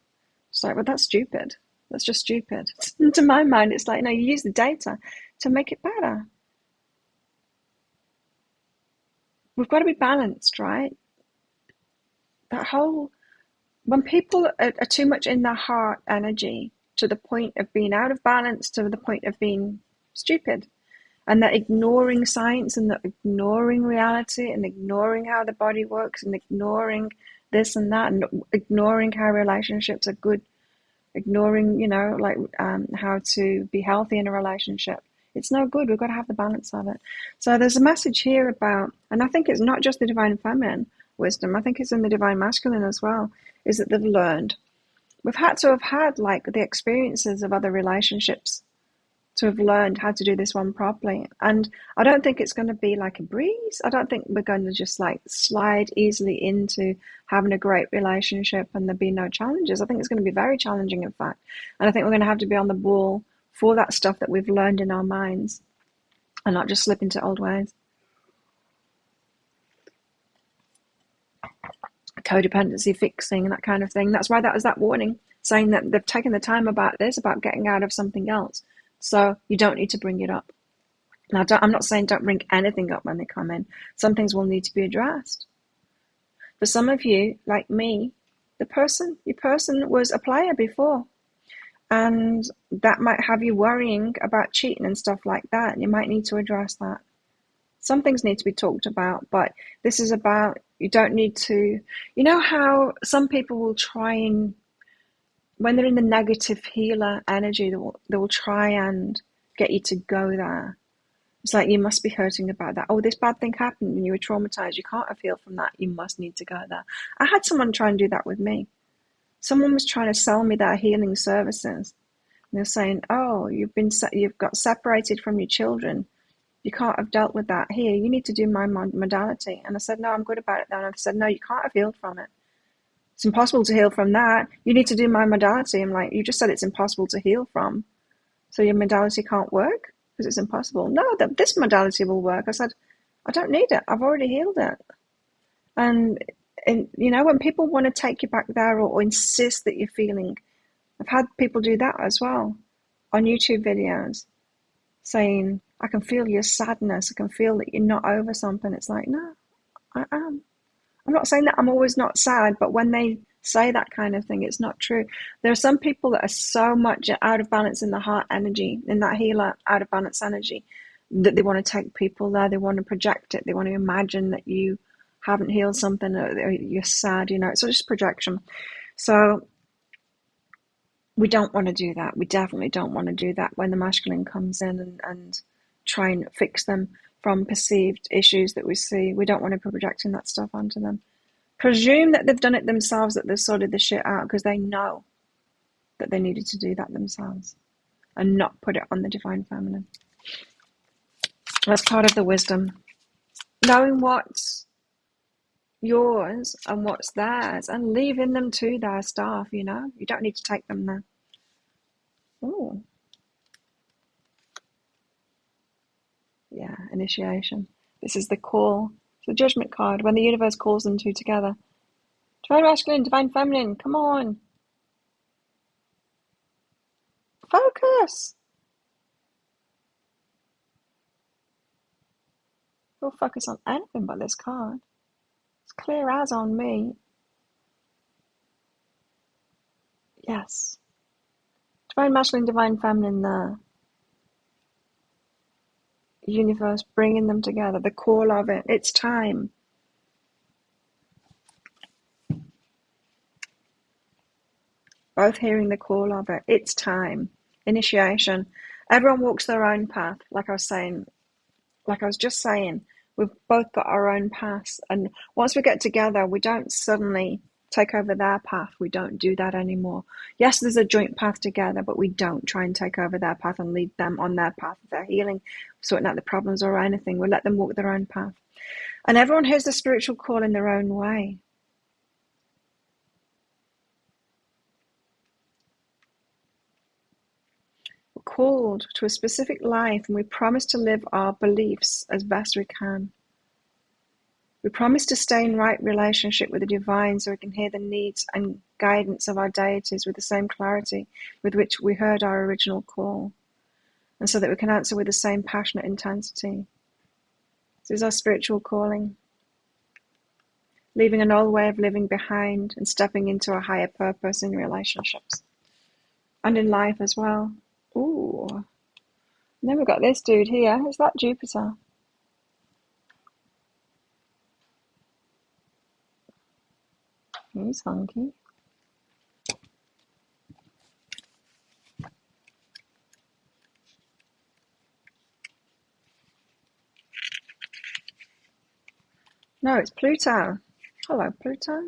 It's like, well, that's stupid. That's just stupid. To my mind, it's like, no, you use the data to make it better. We've got to be balanced, right? That whole, when people are too much in their heart energy to the point of being out of balance, to the point of being stupid, and they're ignoring science and they're ignoring reality and ignoring how the body works and ignoring this and that and ignoring how relationships are good, ignoring, how to be healthy in a relationship. It's no good. We've got to have the balance of it. So there's a message here about, and I think it's not just the divine feminine wisdom, I think it's in the divine masculine as well, is that they've learned. We've had to have had like the experiences of other relationships to have learned how to do this one properly. And I don't think it's going to be like a breeze. I don't think we're going to just like slide easily into having a great relationship and there be no challenges. I think it's going to be very challenging, in fact. And I think we're going to have to be on the ball for that stuff that we've learned in our minds and not just slip into old ways. Codependency, fixing, that kind of thing. That's why that was that warning, saying that they've taken the time about this, about getting out of something else. So you don't need to bring it up. Now, I'm not saying don't bring anything up when they come in. Some things will need to be addressed. For some of you, like me, your person was a player before. And that might have you worrying about cheating and stuff like that. And you might need to address that. Some things need to be talked about, but this is about, you don't need to, you know how some people will try and, when they're in the negative healer energy, they will try and get you to go there. It's like, you must be hurting about that. Oh, this bad thing happened and you were traumatized. You can't have healed from that. You must need to go there. I had someone try and do that with me. Someone was trying to sell me their healing services. And they're saying, oh, you've got separated from your children. You can't have dealt with that. Here, you need to do my modality. And I said, no, I'm good about it. Then I said, no, you can't have healed from it. It's impossible to heal from that. You need to do my modality. I'm like, you just said it's impossible to heal from. So your modality can't work because it's impossible. No, this modality will work. I said, I don't need it. I've already healed it. And when people want to take you back there or insist that you're feeling, I've had people do that as well on YouTube videos, saying, I can feel your sadness. I can feel that you're not over something. It's like, no, I am. I'm not saying that I'm always not sad, but when they say that kind of thing, it's not true. There are some people that are so much out of balance in the heart energy, in that healer out of balance energy, that they want to take people there. They want to project it. They want to imagine that you haven't healed something or you're sad, It's just projection. So we don't want to do that. We definitely don't want to do that when the masculine comes in and try and fix them from perceived issues that we see. We don't want to be projecting that stuff onto them. Presume that they've done it themselves, that they've sorted the shit out because they know that they needed to do that themselves and not put it on the divine feminine. That's part of the wisdom. Knowing what's yours and what's theirs and leaving them to their staff, You don't need to take them there. Oh. Yeah, initiation. This is the call. It's the judgment card. When the universe calls them two together. Divine masculine, divine feminine, come on. Focus. Don't focus on anything but this card. It's clear as on me. Yes. Divine masculine, divine feminine there. Universe bringing them together. The call of it. It's time. Both hearing the call of it. It's time. Initiation. Everyone walks their own path. Like I was just saying, we've both got our own paths. And once we get together, we don't suddenly take over their path. We don't do that anymore. Yes, there's a joint path together, but we don't try and take over their path and lead them on their path of their healing, sorting out the problems or anything. We let them walk their own path. And everyone hears the spiritual call in their own way. We're called to a specific life, and we promise to live our beliefs as best we can. We promise to stay in right relationship with the divine so we can hear the needs and guidance of our deities with the same clarity with which we heard our original call, and so that we can answer with the same passionate intensity. This is our spiritual calling. Leaving an old way of living behind and stepping into a higher purpose in relationships. And in life as well. Ooh. And then we've got this dude here. Is that Jupiter? He's hunky. No, it's Pluto. Hello, Pluto.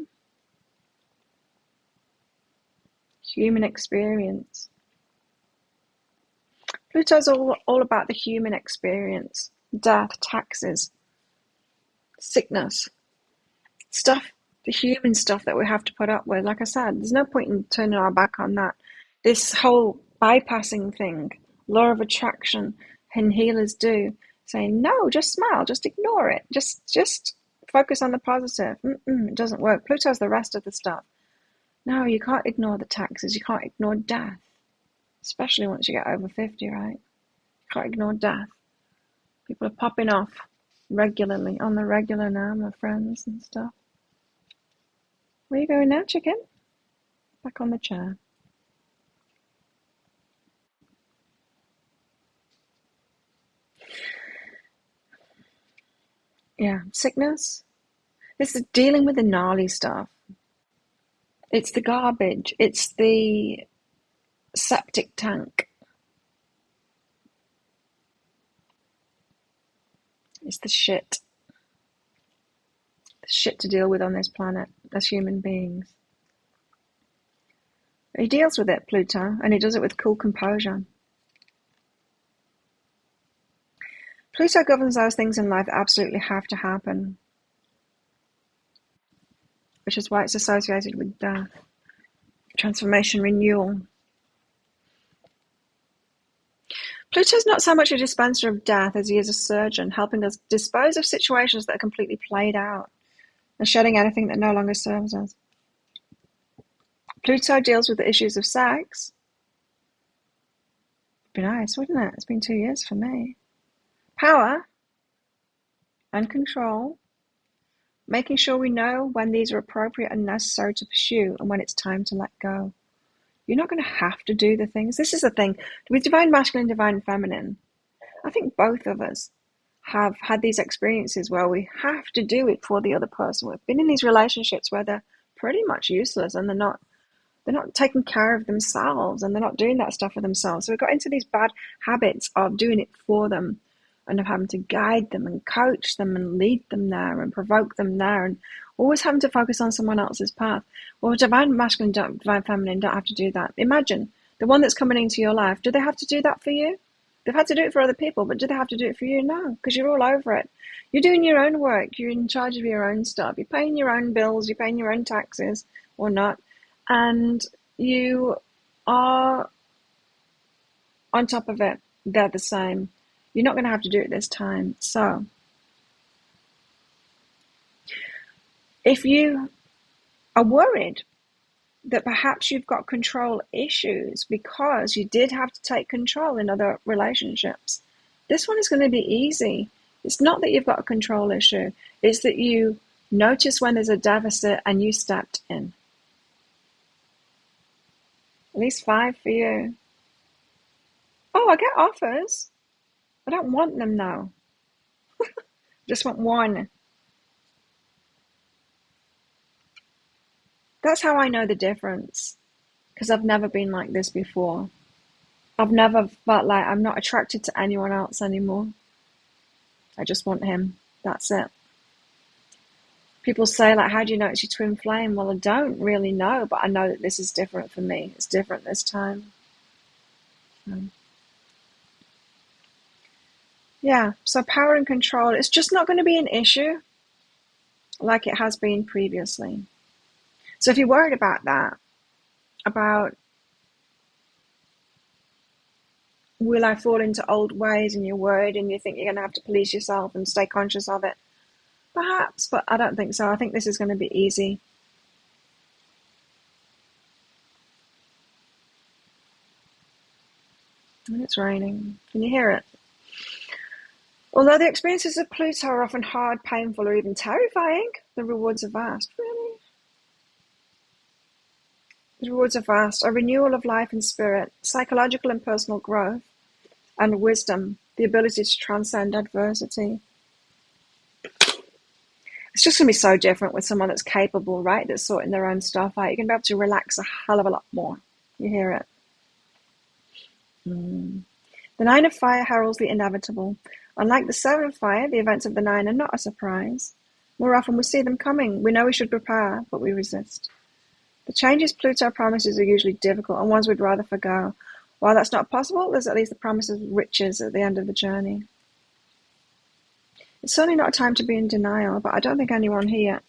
Human experience. Pluto's all about the human experience. Death, taxes, sickness. Stuff, the human stuff that we have to put up with. Like I said, there's no point in turning our back on that. This whole bypassing thing, law of attraction, and healers do, saying, no, just smile, just ignore it. Just focus on the positive. It doesn't work. Pluto's the rest of the stuff. No, you can't ignore the taxes. You can't ignore death. Especially once you get over 50, right? You can't ignore death. People are popping off regularly, on the regular now, my friends and stuff. Where are you going now, chicken? Back on the chair. Yeah, sickness. This is dealing with the gnarly stuff. It's the garbage. It's the septic tank. It's the shit. The shit to deal with on this planet as human beings. He deals with it, Pluto, and he does it with cool composure. Pluto governs those things in life that absolutely have to happen, which is why it's associated with death, transformation, renewal. Pluto's not so much a dispenser of death as he is a surgeon, helping us dispose of situations that are completely played out and shedding anything that no longer serves us. Pluto deals with the issues of sex. It'd be nice, wouldn't it? It's been 2 years for me. Power and control. Making sure we know when these are appropriate and necessary to pursue and when it's time to let go. You're not going to have to do the things. This is the thing. With Divine Masculine, Divine Feminine, I think both of us have had these experiences where we have to do it for the other person. We've been in these relationships where they're pretty much useless and they're not taking care of themselves and they're not doing that stuff for themselves. So we've got into these bad habits of doing it for them and of having to guide them and coach them and lead them there and provoke them there and always having to focus on someone else's path. Well, Divine Masculine, Divine Feminine don't have to do that. Imagine the one that's coming into your life. Do they have to do that for you? They've had to do it for other people, but do they have to do it for you? No, because you're all over it. You're doing your own work. You're in charge of your own stuff. You're paying your own bills. You're paying your own taxes or not. And you are on top of it. They're the same. You're not going to have to do it this time. So if you are worried that perhaps you've got control issues because you did have to take control in other relationships, this one is going to be easy. It's not that you've got a control issue. It's that you notice when there's a deficit and you stepped in. At least 5 for you. Oh, I get offers. I don't want them now. Just want one. That's how I know the difference. Because I've never been like this before. I've never felt like I'm not attracted to anyone else anymore. I just want him. That's it. People say, like, how do you know it's your twin flame? Well, I don't really know, but I know that this is different for me. It's different this time. Yeah, so power and control, it's just not going to be an issue like it has been previously. So if you're worried about that, about will I fall into old ways, and you're worried and you think you're going to have to police yourself and stay conscious of it, perhaps, but I don't think so. I think this is going to be easy. And it's raining. Can you hear it? Although the experiences of Pluto are often hard, painful, or even terrifying, the rewards are vast. Really? The rewards are vast. A renewal of life and spirit, psychological and personal growth, and wisdom, the ability to transcend adversity. It's just going to be so different with someone that's capable, right? That's sorting their own stuff out. You're going to be able to relax a hell of a lot more. You hear it? The Nine of Fire heralds the inevitable. Unlike the Seven of Fire, the events of the Nine are not a surprise. More often we see them coming. We know we should prepare, but we resist. The changes Pluto promises are usually difficult and ones we'd rather forgo. While that's not possible, there's at least the promise of riches at the end of the journey. It's certainly not a time to be in denial, but I don't think anyone here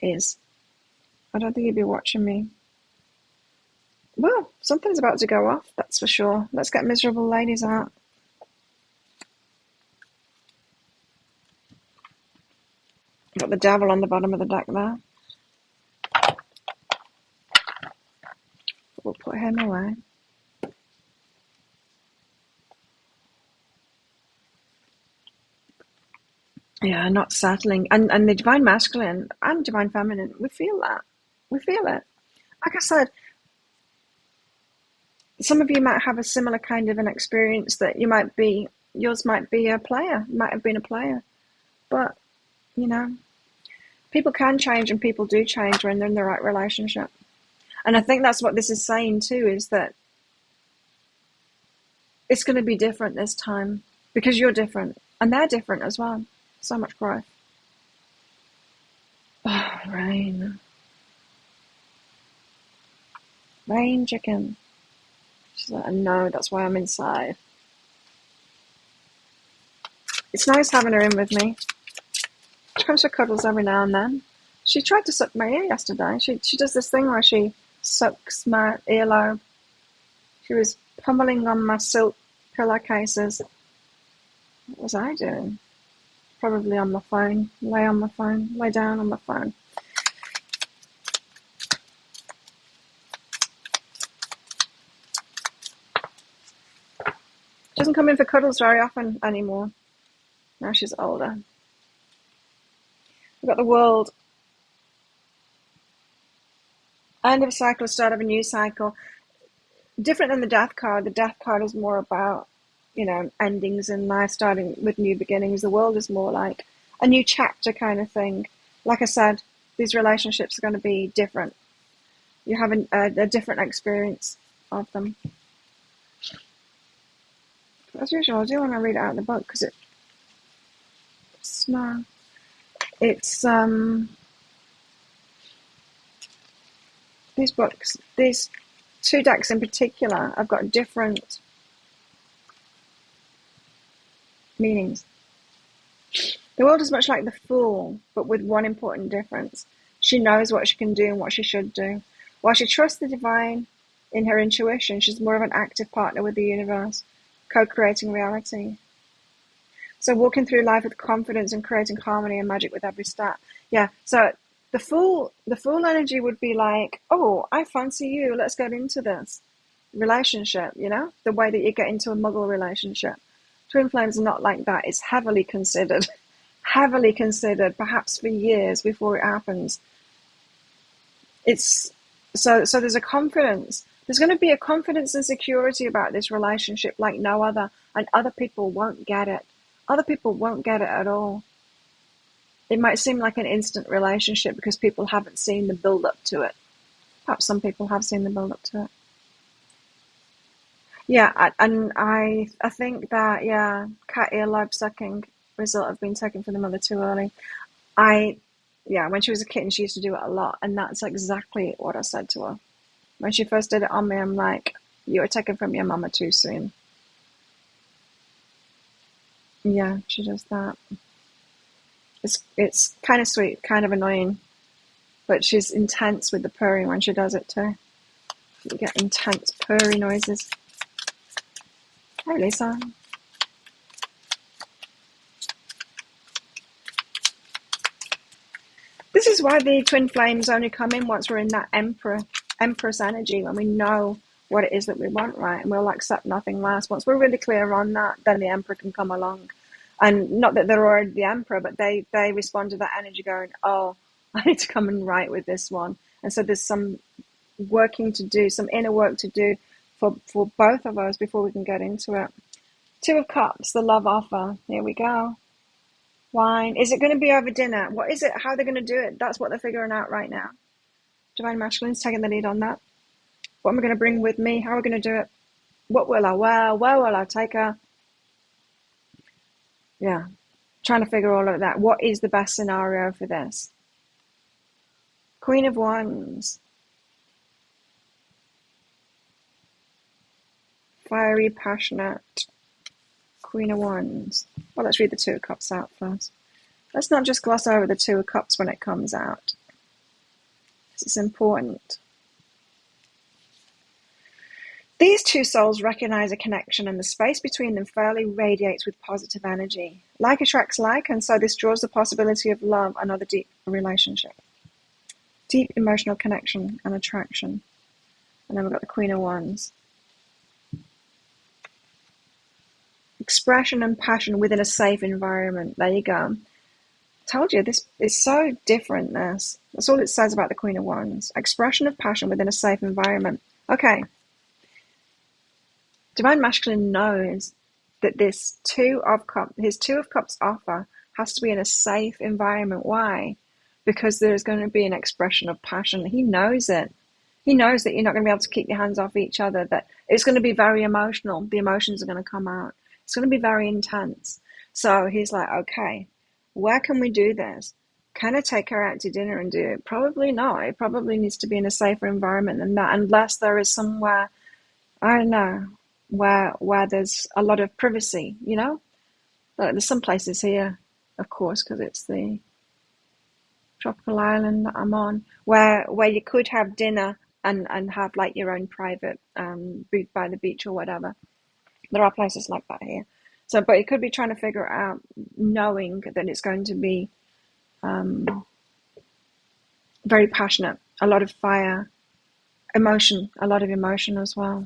is. I don't think you'd be watching me. Well, something's about to go off, that's for sure. Let's get miserable ladies out. Got the devil on the bottom of the deck there. We'll put him away. Yeah, not settling. And the divine masculine and divine feminine, we feel that. We feel it. Like I said, some of you might have a similar kind of an experience that yours might be a player, might have been a player. But, people can change and people do change when they're in the right relationship. And I think that's what this is saying too, is that it's going to be different this time because you're different and they're different as well. So much growth. Oh, rain. Rain, chicken. She's like, no, that's why I'm inside. It's nice having her in with me. She comes for cuddles every now and then. She tried to suck my ear yesterday. She does this thing where she sucks my earlobe. She was pummeling on my silk pillowcases. What was I doing? Probably on my phone. Lay down on my phone. She doesn't come in for cuddles very often anymore. Now she's older. We've got the world. End of a cycle, start of a new cycle. Different than the death card. The death card is more about, endings in life, starting with new beginnings. The world is more like a new chapter kind of thing. Like I said, these relationships are going to be different. You have a different experience of them. As usual, I do want to read it out of the book because these books, these two decks in particular, have got different meanings. The world is much like the Fool, but with one important difference. She knows what she can do and what she should do. While she trusts the divine in her intuition, she's more of an active partner with the universe, co-creating reality. So walking through life with confidence and creating harmony and magic with every step. Yeah, so the fool energy would be like, oh, I fancy you, let's get into this relationship, the way that you get into a muggle relationship. Twin flames are not like that. It's heavily considered, perhaps for years before it happens. It's so there's a confidence. There's going to be a confidence and security about this relationship like no other, and other people won't get it. Other people won't get it at all. It might seem like an instant relationship because people haven't seen the build-up to it. Perhaps some people have seen the build-up to it. Yeah, and I think that, cat earlobe sucking result of being taken from the mother too early. Yeah, when she was a kitten, she used to do it a lot, and that's exactly what I said to her. When she first did it on me, I'm like, you were taken from your mama too soon. Yeah, she does that. It's kind of sweet, kind of annoying, but she's intense with the purring when she does it too. You get intense purry noises. Hi, Lisa. This is why the twin flames only come in once we're in that empress energy, when we know what it is that we want, right? And we'll accept nothing less. Once we're really clear on that, then the emperor can come along. And not that they're already the emperor, but they respond to that energy going, oh, I need to come and right with this one. And so there's some working to do, some inner work to do for both of us before we can get into it. Two of Cups, the love offer. Here we go. Wine. Is it going to be over dinner? What is it? How are they going to do it? That's what they're figuring out right now. Divine Masculine's taking the lead on that. What am I going to bring with me? How are we going to do it? What will I wear? Where will I take her? Yeah. Trying to figure all of that. What is the best scenario for this? Queen of Wands. Fiery, passionate. Queen of Wands. Well, let's read the Two of Cups out first. Let's not just gloss over the Two of Cups when it comes out. This is important. These two souls recognize a connection, and the space between them fairly radiates with positive energy. Like attracts like, and so this draws the possibility of love and other deep relationship. Deep emotional connection and attraction. And then we've got the Queen of Wands. Expression and passion within a safe environment. There you go. Told you, this is so different, this. That's all it says about the Queen of Wands. Expression of passion within a safe environment. Okay. Divine Masculine knows that this his Two of Cups offer has to be in a safe environment. Why? Because there's going to be an expression of passion. He knows it. He knows that you're not going to be able to keep your hands off each other, that it's going to be very emotional. The emotions are going to come out. It's going to be very intense. So he's like, okay, where can we do this? Can I take her out to dinner and do it? Probably not. It probably needs to be in a safer environment than that, unless there is somewhere, I don't know, where there's a lot of privacy, you know? Like there's some places here, of course, because it's the tropical island that I'm on, where you could have dinner and have like your own private booth by the beach or whatever. There are places like that here. So, but you could be trying to figure it out, knowing that it's going to be very passionate, a lot of fire, emotion, a lot of emotion as well.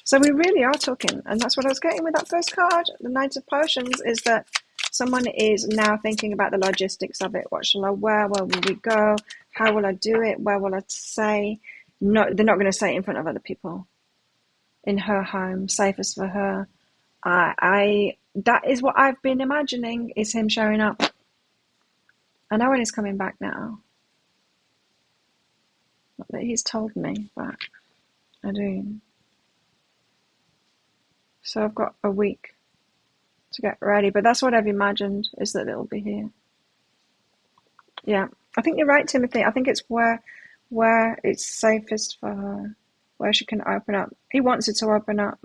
So we really are talking, and that's what I was getting with that first card, the Knight of Potions, is that someone is now thinking about the logistics of it. What shall I wear? Where will we go? How will I do it? Where will I say? No, they're not going to say it in front of other people. In her home, safest for her. That is what I've been imagining, is him showing up. I know when he's coming back now. Not that he's told me, but I do. So I've got a week to get ready, but that's what I've imagined, is that it'll be here. Yeah, I think you're right, Timothy. I think it's where it's safest for her, where she can open up. He wants her to open up.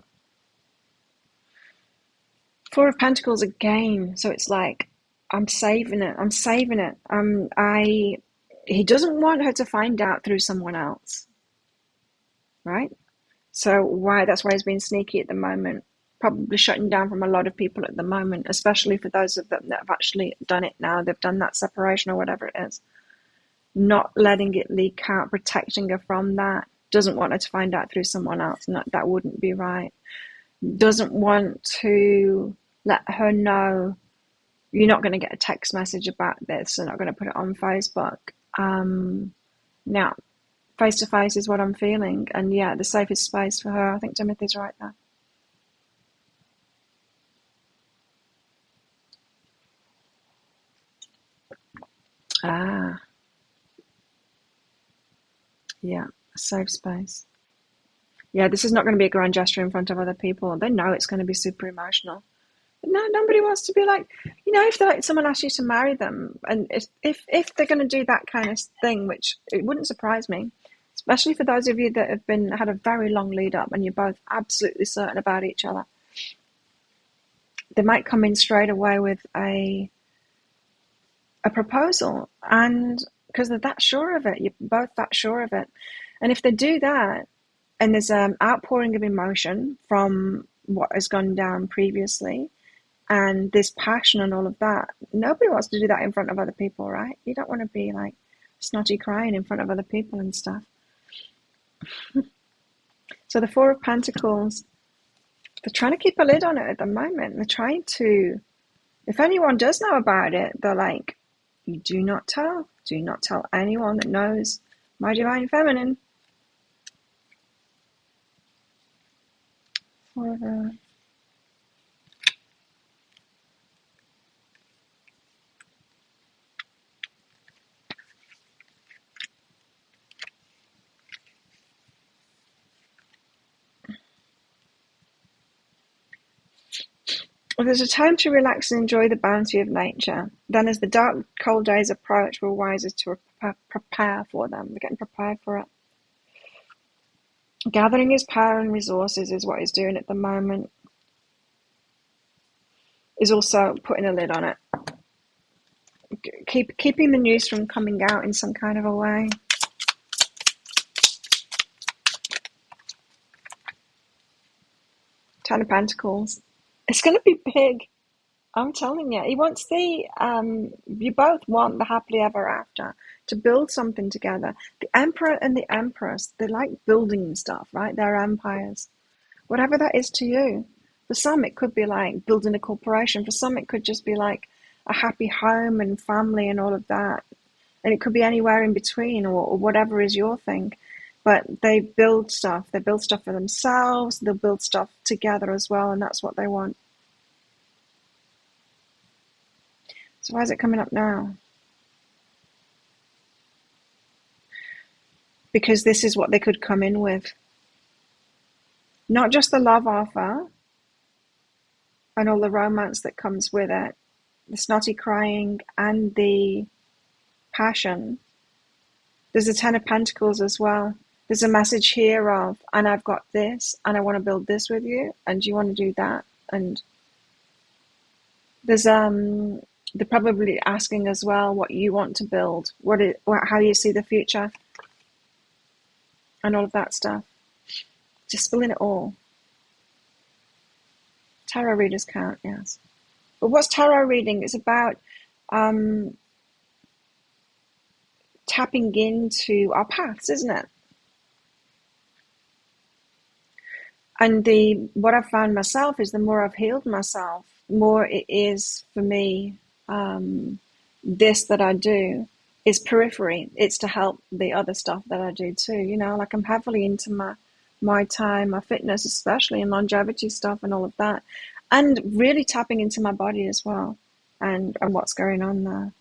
Four of Pentacles again, so it's like, I'm saving it. He doesn't want her to find out through someone else, right? So that's why he's being sneaky at the moment. Probably shutting down from a lot of people at the moment, especially for those of them that have actually done it now. They've done that separation or whatever it is. Not letting it leak out, protecting her from that. Doesn't want her to find out through someone else. That wouldn't be right. Doesn't want to let her know, you're not going to get a text message about this. They're not going to put it on Facebook. Now, face to face is what I'm feeling. And yeah, the safest space for her. I think Timothy's right there. Yeah, a safe space. Yeah, this is not going to be a grand gesture in front of other people. They know it's going to be super emotional. But no, nobody wants to be like, if they're like someone asks you to marry them, and if they're going to do that kind of thing, which it wouldn't surprise me, especially for those of you that have had a very long lead up and you're both absolutely certain about each other, they might come in straight away with a proposal, and because they're that sure of it, you're both that sure of it. And if they do that, and there's an outpouring of emotion from what has gone down previously, and this passion and all of that, nobody wants to do that in front of other people, right? You don't want to be like snotty crying in front of other people and stuff. So the Four of Pentacles, they're trying to keep a lid on it at the moment. They're trying to, if anyone does know about it, they're like, you do not tell anyone that knows my divine feminine. Forever. Well, there's a time to relax and enjoy the bounty of nature. Then as the dark, cold days approach, we're wiser to prepare for them. We're getting prepared for it. Gathering his power and resources is what he's doing at the moment. Is also putting a lid on it. Keeping the news from coming out in some kind of a way. Ten of Pentacles. It's going to be big. I'm telling you. He wants you both want the happily ever after, to build something together. The Emperor and the Empress, they like building stuff, right? They're empires. Whatever that is to you. For some, it could be like building a corporation. For some, it could just be like a happy home and family and all of that. And it could be anywhere in between, or whatever is your thing. But they build stuff. They build stuff for themselves. They'll build stuff together as well, and that's what they want. So why is it coming up now? Because this is what they could come in with. Not just the love offer and all the romance that comes with it, the snotty crying and the passion. There's a Ten of Pentacles as well. There's a message here of, and I've got this, and I want to build this with you, and do you want to do that? And there's they're probably asking as well what you want to build, how you see the future, and all of that stuff. Just spilling it all. Tarot readers count, yes. But what's tarot reading? It's about tapping into our paths, isn't it? And what I've found myself is the more I've healed myself, more it is for me, this that I do is periphery. It's to help the other stuff that I do too. Like I'm heavily into my time, my fitness, especially, and longevity stuff and all of that. And really tapping into my body as well, and what's going on there.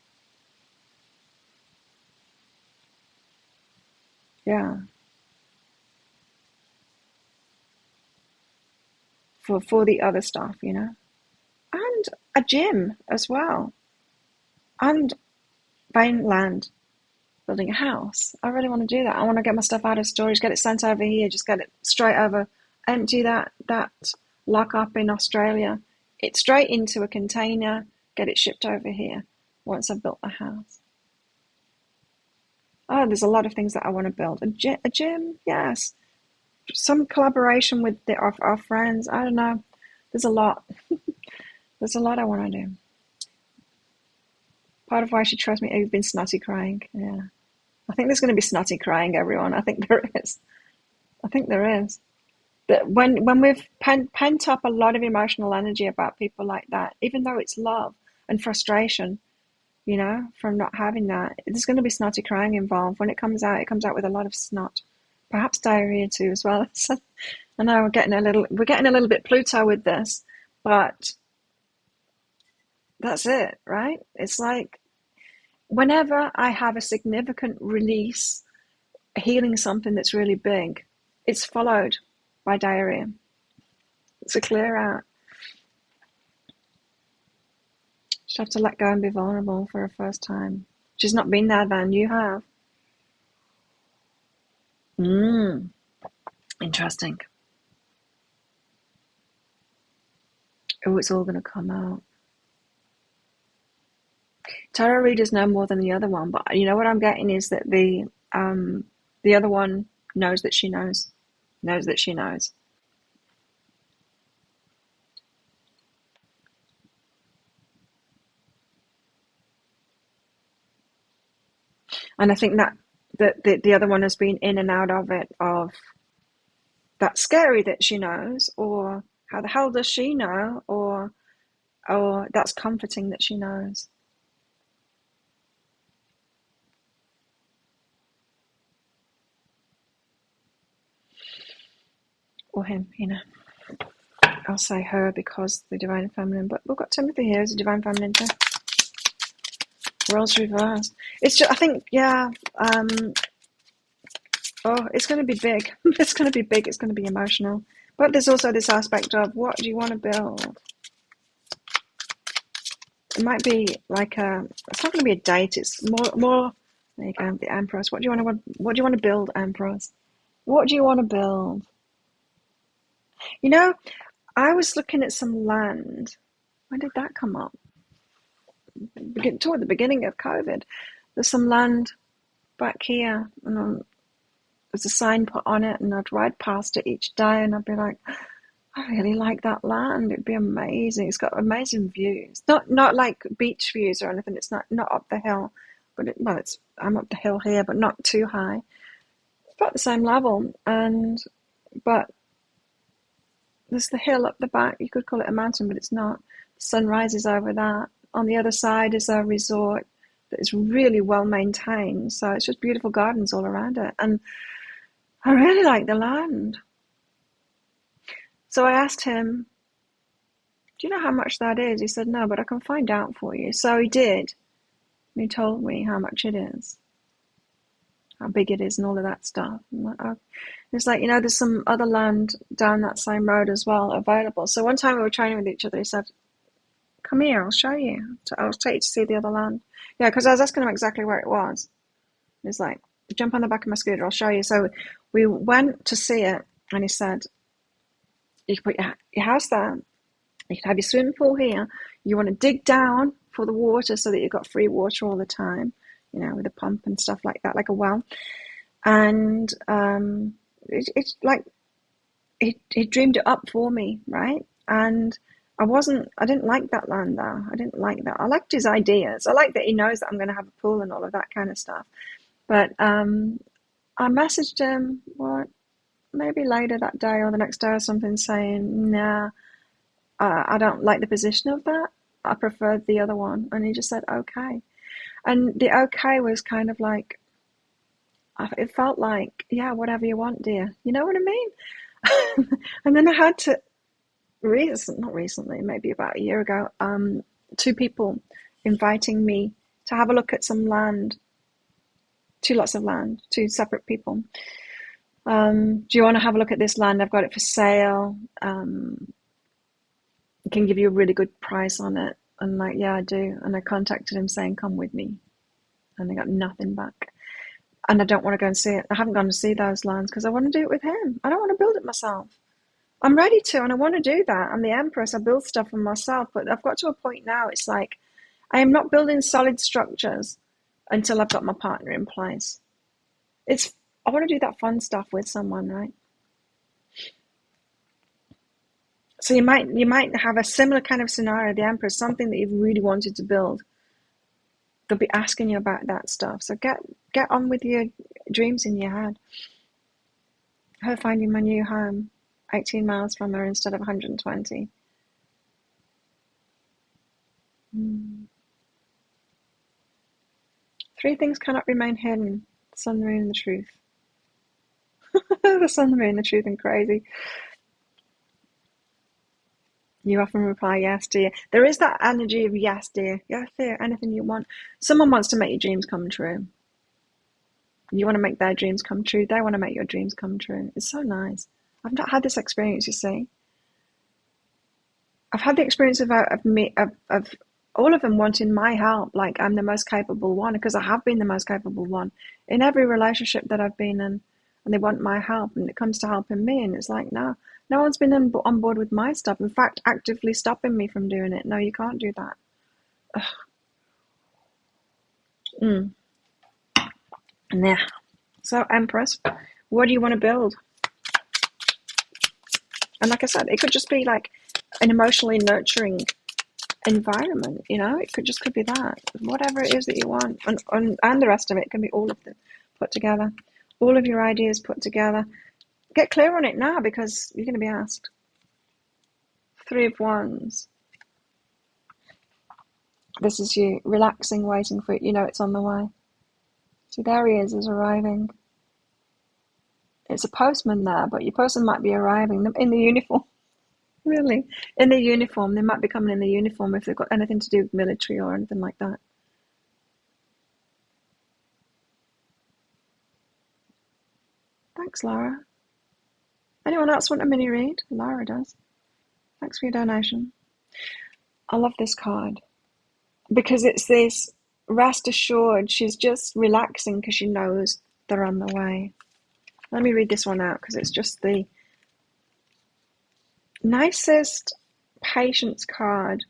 Yeah. For the other stuff, and a gym as well, and buying land, building a house. I really want to do that. I want to get my stuff out of storage, get it sent over here, just get it straight over, empty that lock up in Australia, it straight into a container, get it shipped over here once I've built the house. Oh, there's a lot of things that I want to build. A gym, yes. Some collaboration with our friends. I don't know. There's a lot. There's a lot I want to do. Part of why she trusts me, you've been snotty crying. Yeah. I think there's going to be snotty crying, everyone. I think there is. I think there is. But when we've pent up a lot of emotional energy about people like that, even though it's love and frustration, from not having that, there's going to be snotty crying involved. When it comes out with a lot of snot. Perhaps diarrhea too as well. So, I know we're getting a little bit Pluto with this, but that's it, right? It's like whenever I have a significant release, healing something that's really big, it's followed by diarrhea. It's a clear out. Just have to let go and be vulnerable for a first time. She's not been there then, you have. Interesting. Oh, it's all going to come out. Tarot readers know more than the other one, but you know what I'm getting is that the other one knows that she knows that she knows. And I think that the other one has been in and out of it, of that's scary that she knows, or how the hell does she know, or that's comforting that she knows. Or him, you know. I'll say her because the divine feminine, but we've got Timothy here as a divine feminine too. Roles reversed. It's just, I think, yeah. It's going to be big. It's going to be big. It's going to be emotional. But there's also this aspect of, what do you want to build? It might be like it's not going to be a date. It's more. There you go, the Empress. What do you want to build, Empress? What do you want to build? You know, I was looking at some land. When did that come up? Toward the beginning of COVID. There's some land back here, and there's a sign put on it, and I'd ride past it each day, and I'd be like, I really like that land. It'd be amazing. It's got amazing views. Not like beach views or anything. It's not up the hill, but I'm up the hill here, but not too high. It's about the same level, but there's the hill up the back. You could call it a mountain, but it's not. The sun rises over that. On the other side is a resort that is really well maintained. So it's just beautiful gardens all around it. And I really like the land. So I asked him, do you know how much that is? He said, no, but I can find out for you. So he did. And he told me how much it is, how big it is, and all of that stuff. It's like, there's some other land down that same road as well available. So one time we were training with each other, he said, come here, I'll show you. I'll take you to see the other land. Yeah, because I was asking him exactly where it was. He's like, jump on the back of my scooter, I'll show you. So we went to see it, and he said, you can put your house there, you can have your swimming pool here. You want to dig down for the water so that you've got free water all the time, with a pump and stuff like that, like a well. And it's like he dreamed it up for me, right? And I didn't like that land though. I didn't like that. I liked his ideas. I like that he knows that I'm going to have a pool and all of that kind of stuff. But I messaged him, maybe later that day or the next day or something, saying, nah, I don't like the position of that. I preferred the other one. And he just said, okay. And the okay was kind of like, it felt like, yeah, whatever you want, dear. You know what I mean? And then I had to, not recently, maybe about a year ago, 2 people inviting me to have a look at some land, 2 lots of land, 2 separate people. Do you want to have a look at this land? I've got it for sale. Can give you a really good price on it. And like, yeah, I do. And I contacted him saying, come with me. And I got nothing back. And I don't want to go and see it. I haven't gone to see those lands because I want to do it with him. I don't want to build it myself. I'm ready to, and I want to do that. I'm the Empress. I build stuff for myself. But I've got to a point now, it's like, I am not building solid structures until I've got my partner in place. I want to do that fun stuff with someone, right? So you might have a similar kind of scenario, the Empress, something that you've really wanted to build. They'll be asking you about that stuff. So get on with your dreams in your head. Her finding my new home, 18 miles from her instead of 120. 3 things cannot remain hidden: the sun, the moon, and the truth. The sun, the moon, the truth, and crazy. You often reply, yes, dear. There is that energy of yes, dear. Yes, dear. Anything you want. Someone wants to make your dreams come true. You want to make their dreams come true. They want to make your dreams come true. It's so nice. I've not had this experience, you see. I've had the experience of all of them wanting my help, like I'm the most capable one, because I have been the most capable one in every relationship that I've been in, and they want my help, and it comes to helping me, and it's like, no, no one's been on board with my stuff. In fact, actively stopping me from doing it. No, you can't do that. Mm. Yeah. So, Empress, what do you want to build? And like I said, it could just be like an emotionally nurturing environment, you know? It could be that. Whatever it is that you want. And the rest of it can be all of them put together. All of your ideas put together. Get clear on it now, because you're going to be asked. 3 of Wands. This is you relaxing, waiting for it. You know it's on the way. See, there he is arriving. It's a postman there, but your postman might be arriving in the uniform. Really? In the uniform. They might be coming in the uniform if they've got anything to do with military or anything like that. Thanks, Laura. Anyone else want a mini read? Laura does. Thanks for your donation. I love this card because it's this rest assured. She's just relaxing because she knows they're on the way. Let me read this one out because it's just the nicest patience card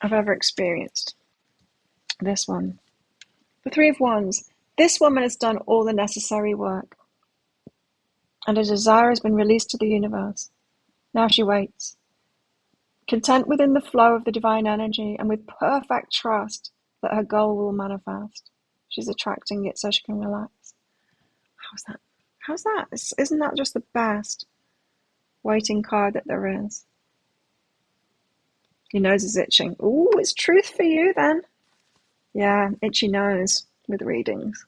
I've ever experienced. This one. The 3 of Wands. This woman has done all the necessary work, and her desire has been released to the universe. Now she waits, content within the flow of the divine energy and with perfect trust that her goal will manifest. She's attracting it so she can relax. How's that? How's that? Isn't that just the best waiting card that there is? Your nose is itching. Ooh, it's truth for you then. Yeah, itchy nose with readings.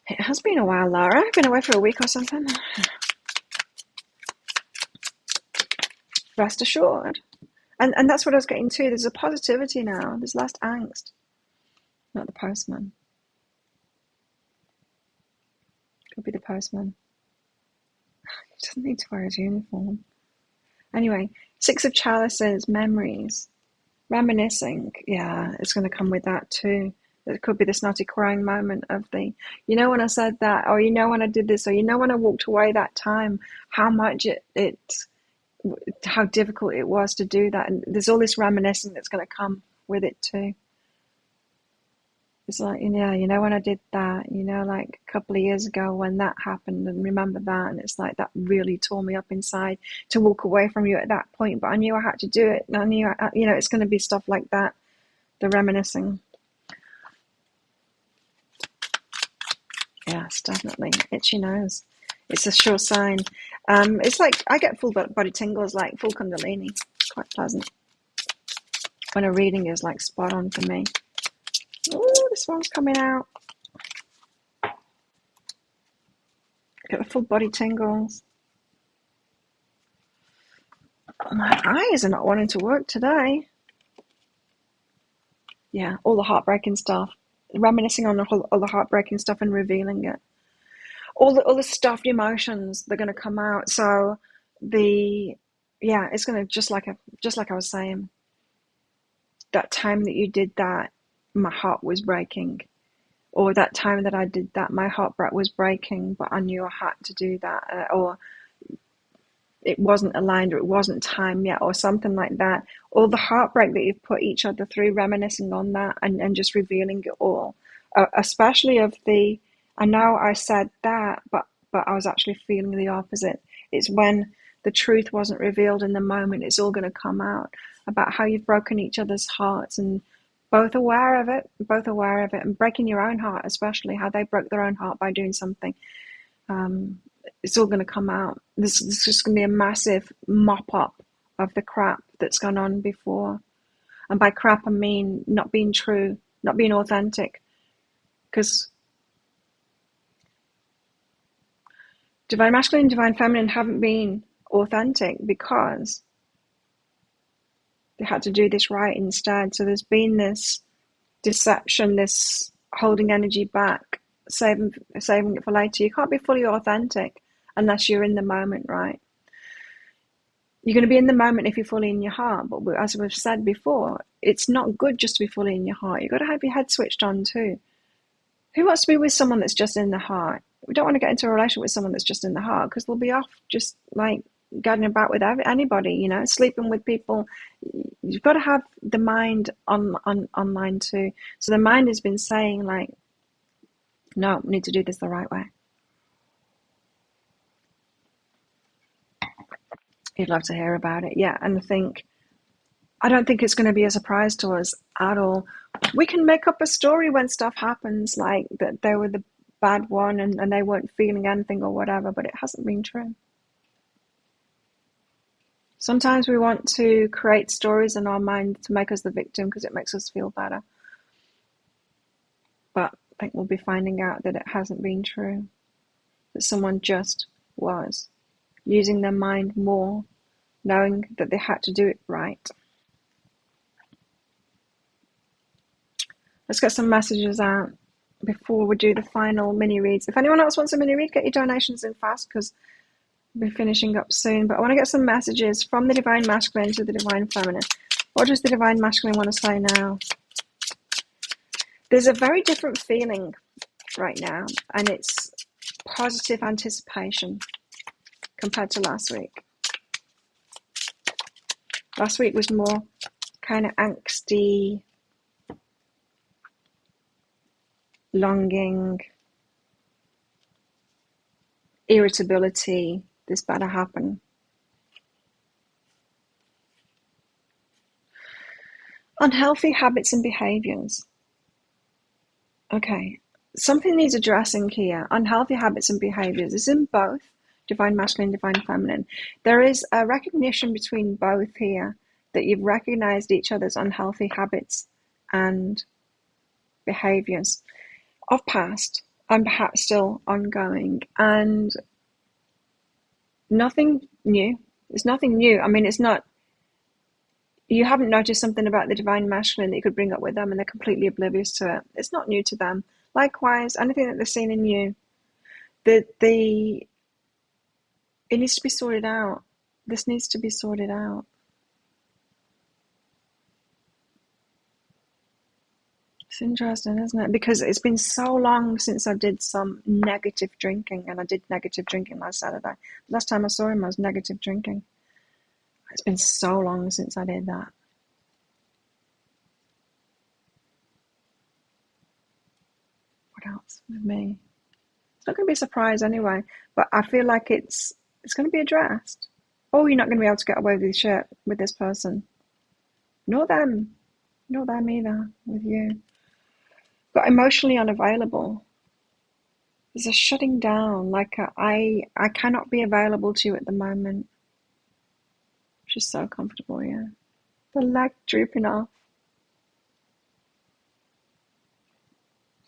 It has been a while, Laura. I've been away for a week or something. Rest assured. And that's what I was getting to. There's a positivity now. There's less angst. Not the postman. Could be the postman. He doesn't need to wear his uniform. Anyway, 6 of Chalices, memories. Reminiscing. Yeah, it's going to come with that too. It could be the snotty crying moment of the, you know when I said that, or you know when I did this, or you know when I walked away that time, how much how difficult it was to do that. And there's all this reminiscing that's going to come with it too. It's like, yeah, you know when I did that, you know, like a couple of years ago when that happened, and remember that, and it's like that really tore me up inside to walk away from you at that point, but I knew I had to do it. And I knew, you know, it's going to be stuff like that, the reminiscing. Yes, definitely. Itchy nose. It's a sure sign. It's like I get full body tingles, like full Kundalini. It's quite pleasant when a reading is like spot on for me. Oh, this one's coming out. Get the full body tingles. My eyes are not wanting to work today. Yeah, all the heartbreaking stuff. Reminiscing on all the heartbreaking stuff and revealing it. All the stuffed emotions, they're going to come out. So it's going to just like I was saying. That time that you did that, my heart was breaking. Or that time that I did that, my heart was breaking, but I knew I had to do that. Or it wasn't aligned, or it wasn't time yet, or something like that. All the heartbreak that you've put each other through, reminiscing on that and just revealing it all. Especially of the, I know I said that, but I was actually feeling the opposite. It's when the truth wasn't revealed in the moment, it's all going to come out about how you've broken each other's hearts, and both aware of it, and breaking your own heart, especially how they broke their own heart by doing something. It's all going to come out. This is just going to be a massive mop up of the crap that's gone on before. And by crap, I mean not being true, not being authentic. Because divine masculine and divine feminine haven't been authentic because they had to do this right instead. So there's been this deception, this holding energy back, saving it for later. You can't be fully authentic unless you're in the moment, right? You're going to be in the moment if you're fully in your heart. But as we've said before, it's not good just to be fully in your heart. You've got to have your head switched on too. Who wants to be with someone that's just in the heart? We don't want to get into a relationship with someone that's just in the heart, because they'll be off just like gadding about with anybody, you know, sleeping with people. You've got to have the mind online too. So the mind has been saying like, no, we need to do this the right way. You'd love to hear about it. Yeah. And I don't think it's going to be a surprise to us at all. We can make up a story when stuff happens, like that they were the bad one and they weren't feeling anything or whatever, but it hasn't been true. Sometimes we want to create stories in our mind to make us the victim because it makes us feel better. But I think we'll be finding out that it hasn't been true. That someone just was using their mind more, knowing that they had to do it right. Let's get some messages out before we do the final mini reads. If anyone else wants a mini read, get your donations in fast because we'll be finishing up soon. But I want to get some messages from the Divine Masculine to the Divine Feminine. What does the Divine Masculine want to say now? There's a very different feeling right now, and it's positive anticipation compared to last week. Last week was more kind of angsty, longing, irritability. This better happen. Unhealthy habits and behaviors. Okay, something needs addressing here. Unhealthy habits and behaviors is in both Divine Masculine, Divine Feminine. There is a recognition between both here that you've recognized each other's unhealthy habits and behaviors of past and perhaps still ongoing, and nothing new. It's nothing new. I mean, it's not, you haven't noticed something about the Divine Masculine that you could bring up with them and they're completely oblivious to it. It's not new to them. Likewise, anything that they're seeing in you, it needs to be sorted out. This needs to be sorted out. It's interesting, isn't it? Because it's been so long since I did some negative drinking, and I did negative drinking last Saturday. Last time I saw him, I was negative drinking. It's been so long since I did that. What else with me? It's not going to be a surprise anyway, but I feel like it's going to be addressed. Oh, you're not going to be able to get away with this shit with this person. Nor them. Nor them either with you. Got emotionally unavailable. There's a shutting down, like I cannot be available to you at the moment. She's so comfortable, yeah. The leg drooping off.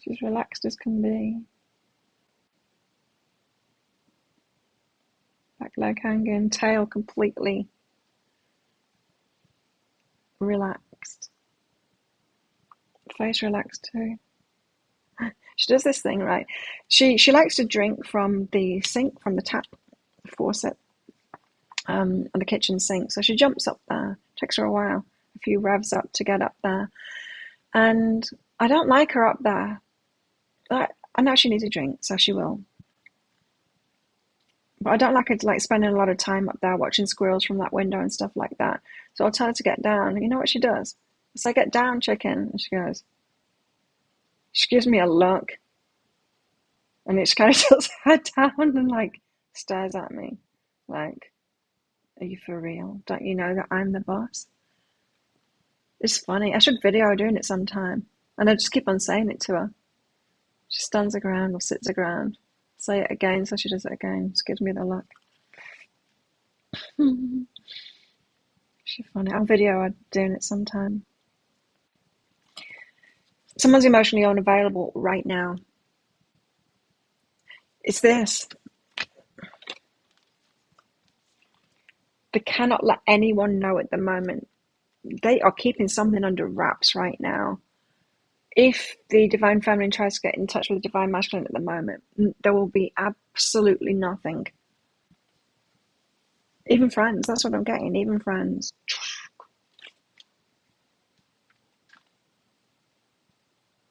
She's relaxed as can be. Back leg hanging, tail completely relaxed. Face relaxed too. She does this thing, right? She likes to drink from the sink, from the tap, the faucet, on the kitchen sink. So she jumps up there. Takes her a while, a few revs up to get up there. And I don't like her up there. I know she needs a drink, so she will. But I don't like her to like spending a lot of time up there watching squirrels from that window and stuff like that. So I'll tell her to get down. And you know what she does? I say, get down, chicken. And she gives me a look. And it kind of tilts her head down and like stares at me. Like, are you for real? Don't you know that I'm the boss? It's funny. I should video her doing it sometime. And I just keep on saying it to her. She stands her ground or sits her ground. Say it again, so she does it again. Just gives me the look. She's funny. I'll video her doing it sometime. Someone's emotionally unavailable right now. It's this. They cannot let anyone know at the moment. They are keeping something under wraps right now. If the Divine Feminine tries to get in touch with the Divine Masculine at the moment, there will be absolutely nothing. Even friends, that's what I'm getting, even friends.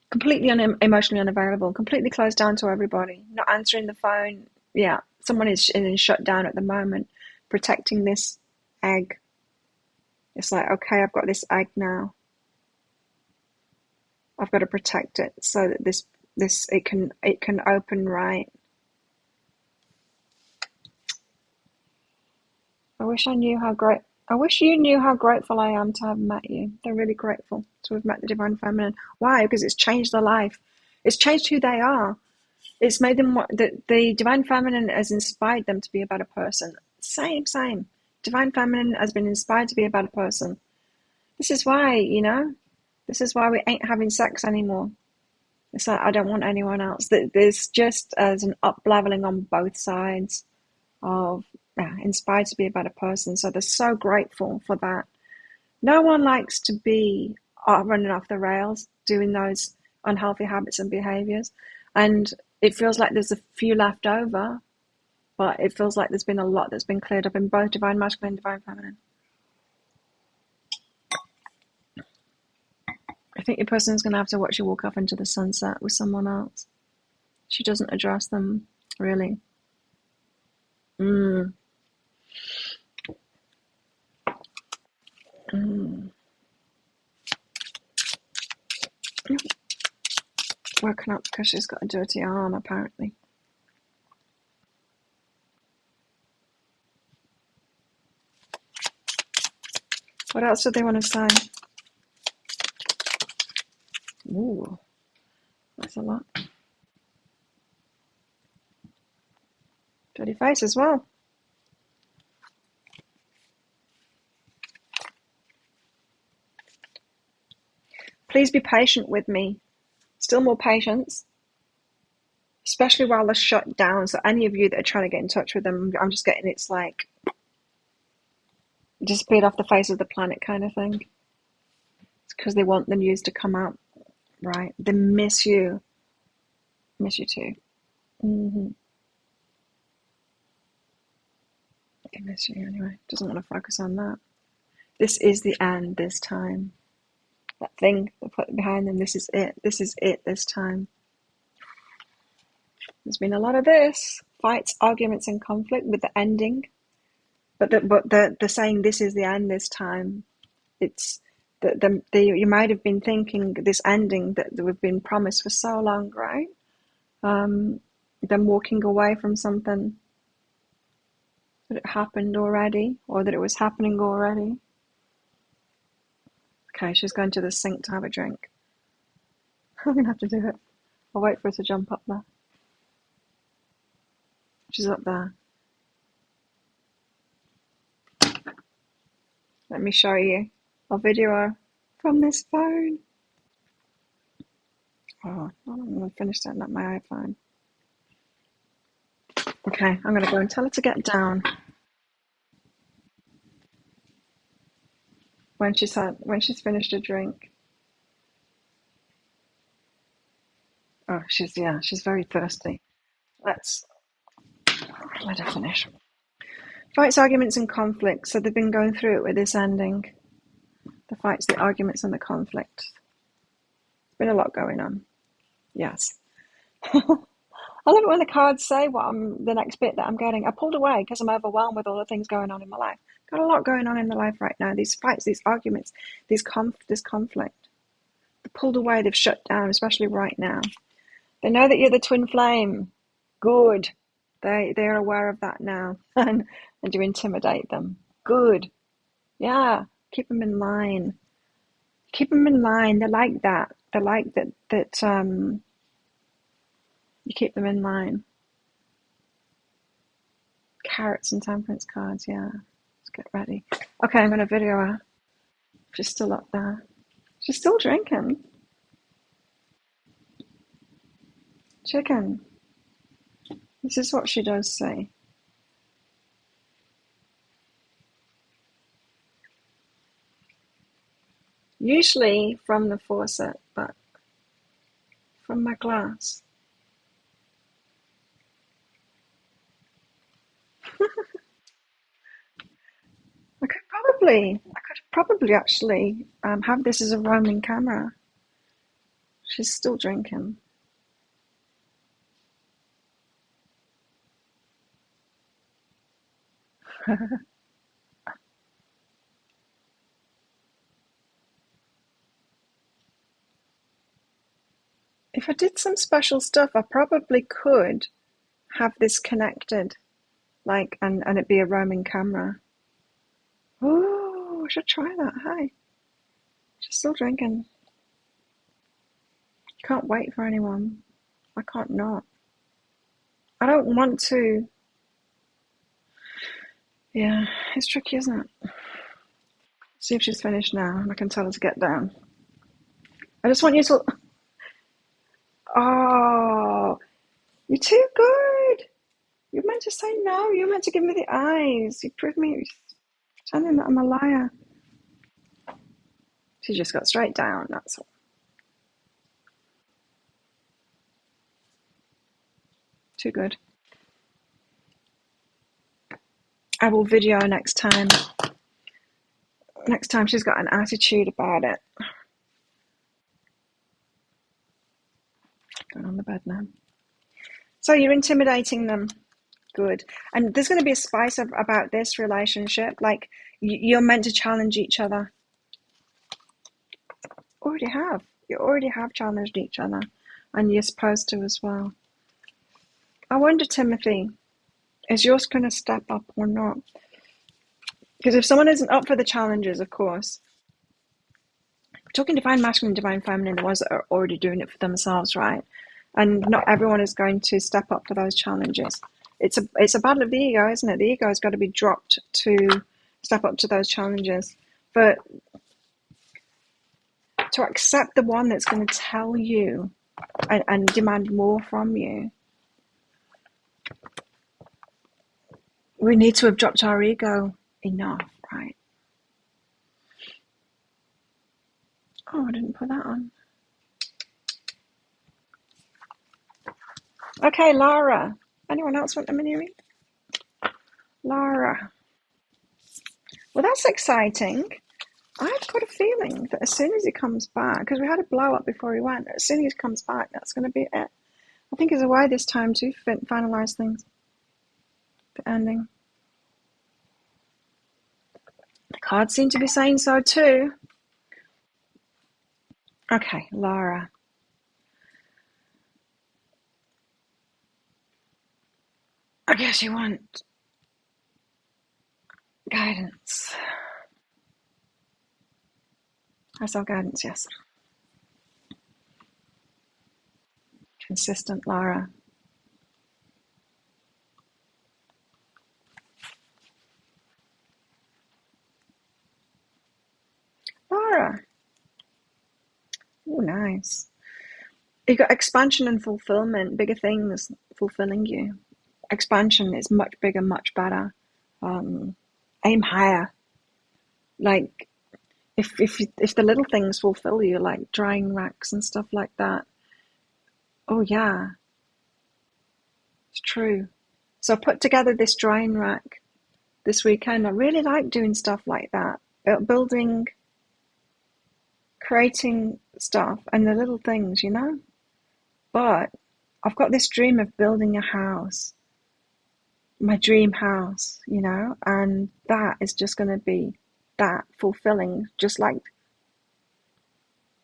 Completely emotionally unavailable, completely closed down to everybody, not answering the phone. Yeah, someone is shut down at the moment, protecting this egg. It's like, okay, I've got this egg now. I've got to protect it so that this it can open right. I wish I knew how great. I wish you knew how grateful I am to have met you. They're really grateful to have met the Divine Feminine. Why? Because it's changed their life. It's changed who they are. It's made them what the Divine Feminine has inspired them to be a better person. Same. Divine Feminine has been inspired to be a better person. This is why, this is why we ain't having sex anymore. It's like, I don't want anyone else. There's just as an up leveling on both sides of inspired to be a better person. So they're so grateful for that. No one likes to be running off the rails, doing those unhealthy habits and behaviors. And it feels like there's a few left over, but it feels like there's been a lot that's been cleared up in both Divine Masculine and Divine Feminine. I think your person's going to have to watch you walk off into the sunset with someone else. She doesn't address them, really. Mm. Mm. Woken up because she's got a dirty arm, apparently. What else do they want to say? Ooh, that's a lot. Dirty face as well. Please be patient with me. Still more patience, especially while they're shut down. So any of you that are trying to get in touch with them, I'm just getting it's like disappeared off the face of the planet kind of thing. It's because they want the news to come out, right? They miss you. Miss you too. Mm-hmm. They miss you anyway. Doesn't want to focus on that. This is the end this time. That thing they put behind them, this is it. This is it this time. There's been a lot of this. Fights, arguments, and conflict with the ending. But they're saying this is the end this time. It's you might have been thinking this ending that we've been promised for so long, right? Them walking away from something that it happened already, or that it was happening already. Okay, she's going to the sink to have a drink. I'm gonna have to do it. I'll wait for her to jump up there. She's up there. Let me show you. I'll video her from this phone. Oh, I'm gonna finish setting up my iPhone. Okay, I'm gonna go and tell her to get down when she's finished a drink. Oh, she's very thirsty. Let's let her finish. Fights, arguments, and conflicts. So they've been going through it with this ending. The fights, the arguments, and the conflict. There's been a lot going on. Yes. I love it when the cards say the next bit that I'm getting. I pulled away because I'm overwhelmed with all the things going on in my life. Got a lot going on in my life right now. These fights, these arguments, this conflict. They pulled away, they've shut down, especially right now. They know that you're the twin flame. Good. They're aware of that now. and you intimidate them. Good. Yeah. Keep them in line. Keep them in line. They're like that. They're like that you keep them in line. Carrots and temperance cards, yeah. Let's get ready. Okay, I'm going to video her. She's still up there. She's still drinking. Chicken. This is what she does say. Usually from the faucet, but from my glass. probably actually have this as a roaming camera. She's still drinking. If I did some special stuff, I probably could have this connected, like, and it be a roaming camera. Oh, I should try that. Hi, she's still drinking. Can't wait for anyone. I can't not. I don't want to. Yeah, it's tricky, isn't it? See if she's finished now, and I can tell her to get down. I just want you to. Oh, you're too good. You're meant to say no. You're meant to give me the eyes. You proved me. Telling that I'm a liar. She just got straight down. That's all. Too good. I will video next time. Next time she's got an attitude about it. Going on the bed now. So you're intimidating them. Good. And there's going to be a spice about this relationship. Like, you're meant to challenge each other. Already have. You already have challenged each other. And you're supposed to as well. I wonder, Timothy, is yours going to step up or not? Because if someone isn't up for the challenges, of course, we're talking divine masculine, divine feminine, the ones that are already doing it for themselves, right? And not everyone is going to step up for those challenges. It's a battle of the ego, isn't it? The ego has got to be dropped to step up to those challenges. But to accept the one that's going to tell you and demand more from you, we need to have dropped our ego enough, right? Oh, I didn't put that on. Okay, Lara. Anyone else want a mini read? Lara. Well, that's exciting. I've got a feeling that as soon as he comes back, because we had a blow up before he went, as soon as he comes back, that's going to be it. I think there's a way this time to finalise things. The ending. The cards seem to be saying so too. Okay, Lara. I guess you want guidance. I saw guidance, yes. Consistent, Lara. Lara. Oh, nice. You got expansion and fulfillment, bigger things fulfilling you. Expansion is much bigger, much better. Aim higher. Like, if the little things fulfill you, like drying racks and stuff like that, oh yeah, it's true. So I put together this drying rack this weekend. I really like doing stuff like that, building, creating stuff, and the little things, you know. But I've got this dream of building a house, my dream house, you know, and that is just going to be that fulfilling, just like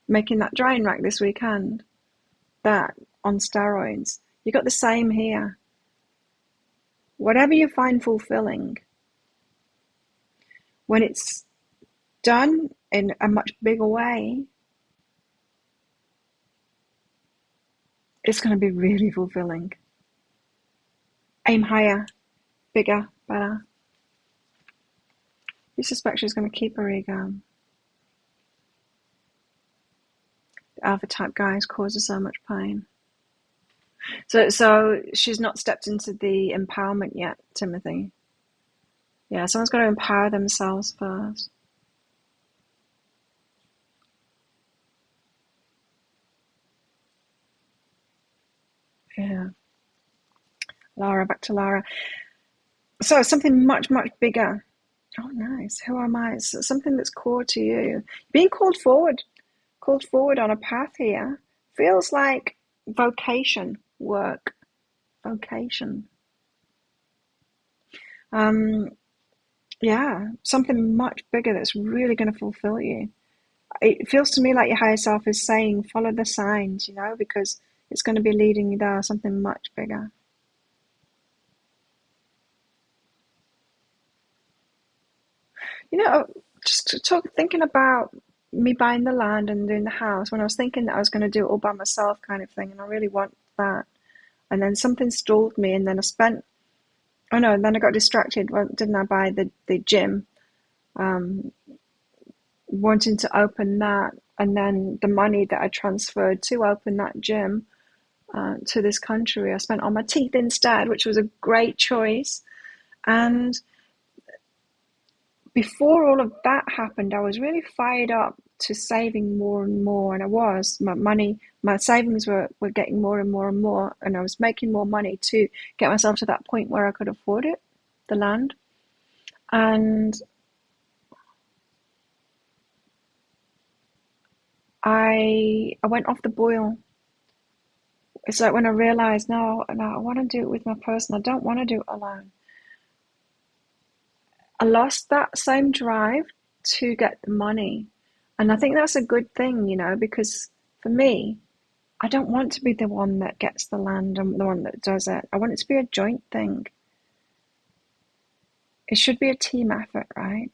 making that drying rack this weekend. That on steroids. You got the same here. Whatever you find fulfilling, when it's done in a much bigger way, it's going to be really fulfilling. Aim higher, bigger, better. You suspect she's going to keep her ego. The alpha type guys cause her so much pain. So she's not stepped into the empowerment yet, Timothy. Yeah, someone's got to empower themselves first. Yeah. Lara, back to Lara. So something much, much bigger Oh, nice. Who am I? It's something that's core to you. Being called forward on a path here feels like vocation, work, vocation. Um, yeah, something much bigger that's really going to fulfill you. It feels to me like your higher self is saying, follow the signs, because it's going to be leading you there, something much bigger. You know, thinking about me buying the land and doing the house, when I was thinking that I was going to do it all by myself kind of thing, and I really want that. And then something stalled me, and then oh no, and then I got distracted. Well, didn't I buy the gym, um, wanting to open that, and then the money that I transferred to open that gym to this country, I spent on my teeth instead, which was a great choice. And before all of that happened, I was really fired up to saving more and more, and I was. My savings were getting more and more and more, and I was making more money to get myself to that point where I could afford it, the land. And I went off the boil. It's like when I realized, no, I want to do it with my person. I don't want to do it alone. I lost that same drive to get the money. And I think that's a good thing, because for me, I don't want to be the one that gets the land and the one that does it. I want it to be a joint thing. It should be a team effort, right?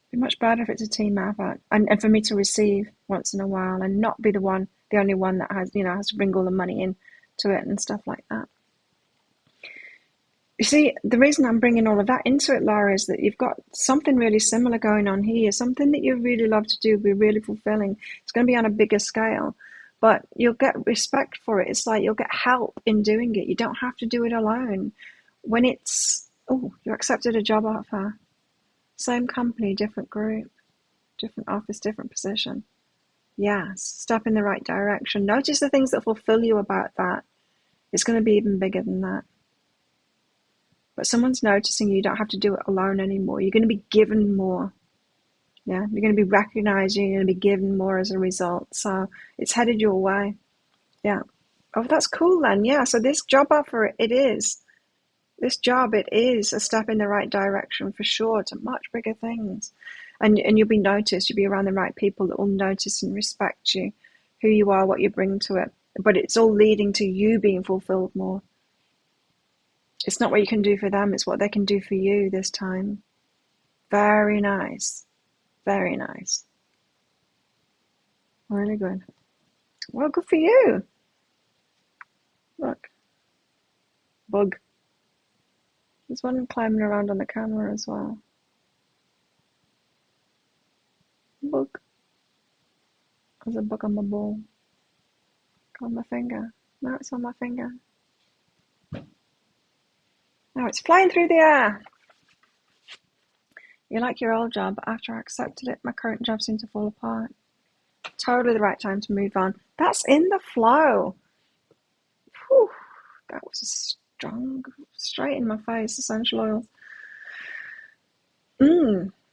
It'd be much better if it's a team effort. And for me to receive once in a while and not be the only one that has to bring all the money in to it and stuff like that. You see, the reason I'm bringing all of that into it, Laura, is that you've got something really similar going on here, something that you really love to do, be really fulfilling. It's going to be on a bigger scale, but you'll get respect for it. It's like you'll get help in doing it. You don't have to do it alone. When you accepted a job offer, same company, different group, different office, different position. Yes, step in the right direction. Notice the things that fulfill you about that. It's going to be even bigger than that. But someone's noticing you don't have to do it alone anymore. You're going to be given more. Yeah, you're going to be recognized. You're going to be given more as a result. So it's headed your way. Yeah. Oh, that's cool then. Yeah. So this job offer, it is. This job, it is a step in the right direction for sure to much bigger things. And you'll be noticed. You'll be around the right people that will notice and respect you, who you are, what you bring to it. But it's all leading to you being fulfilled more. It's not what you can do for them, it's what they can do for you this time. Very nice. Very nice. Really good. Well, good for you. Look. Bug. There's one climbing around on the camera as well. Bug. There's a bug on my ball. On my finger. Now it's on my finger. Now it's flying through the air. You like your old job, but after I accepted it, my current job seemed to fall apart. Totally the right time to move on. That's in the flow. Whew, that was a strong, straight in my face, essential oils.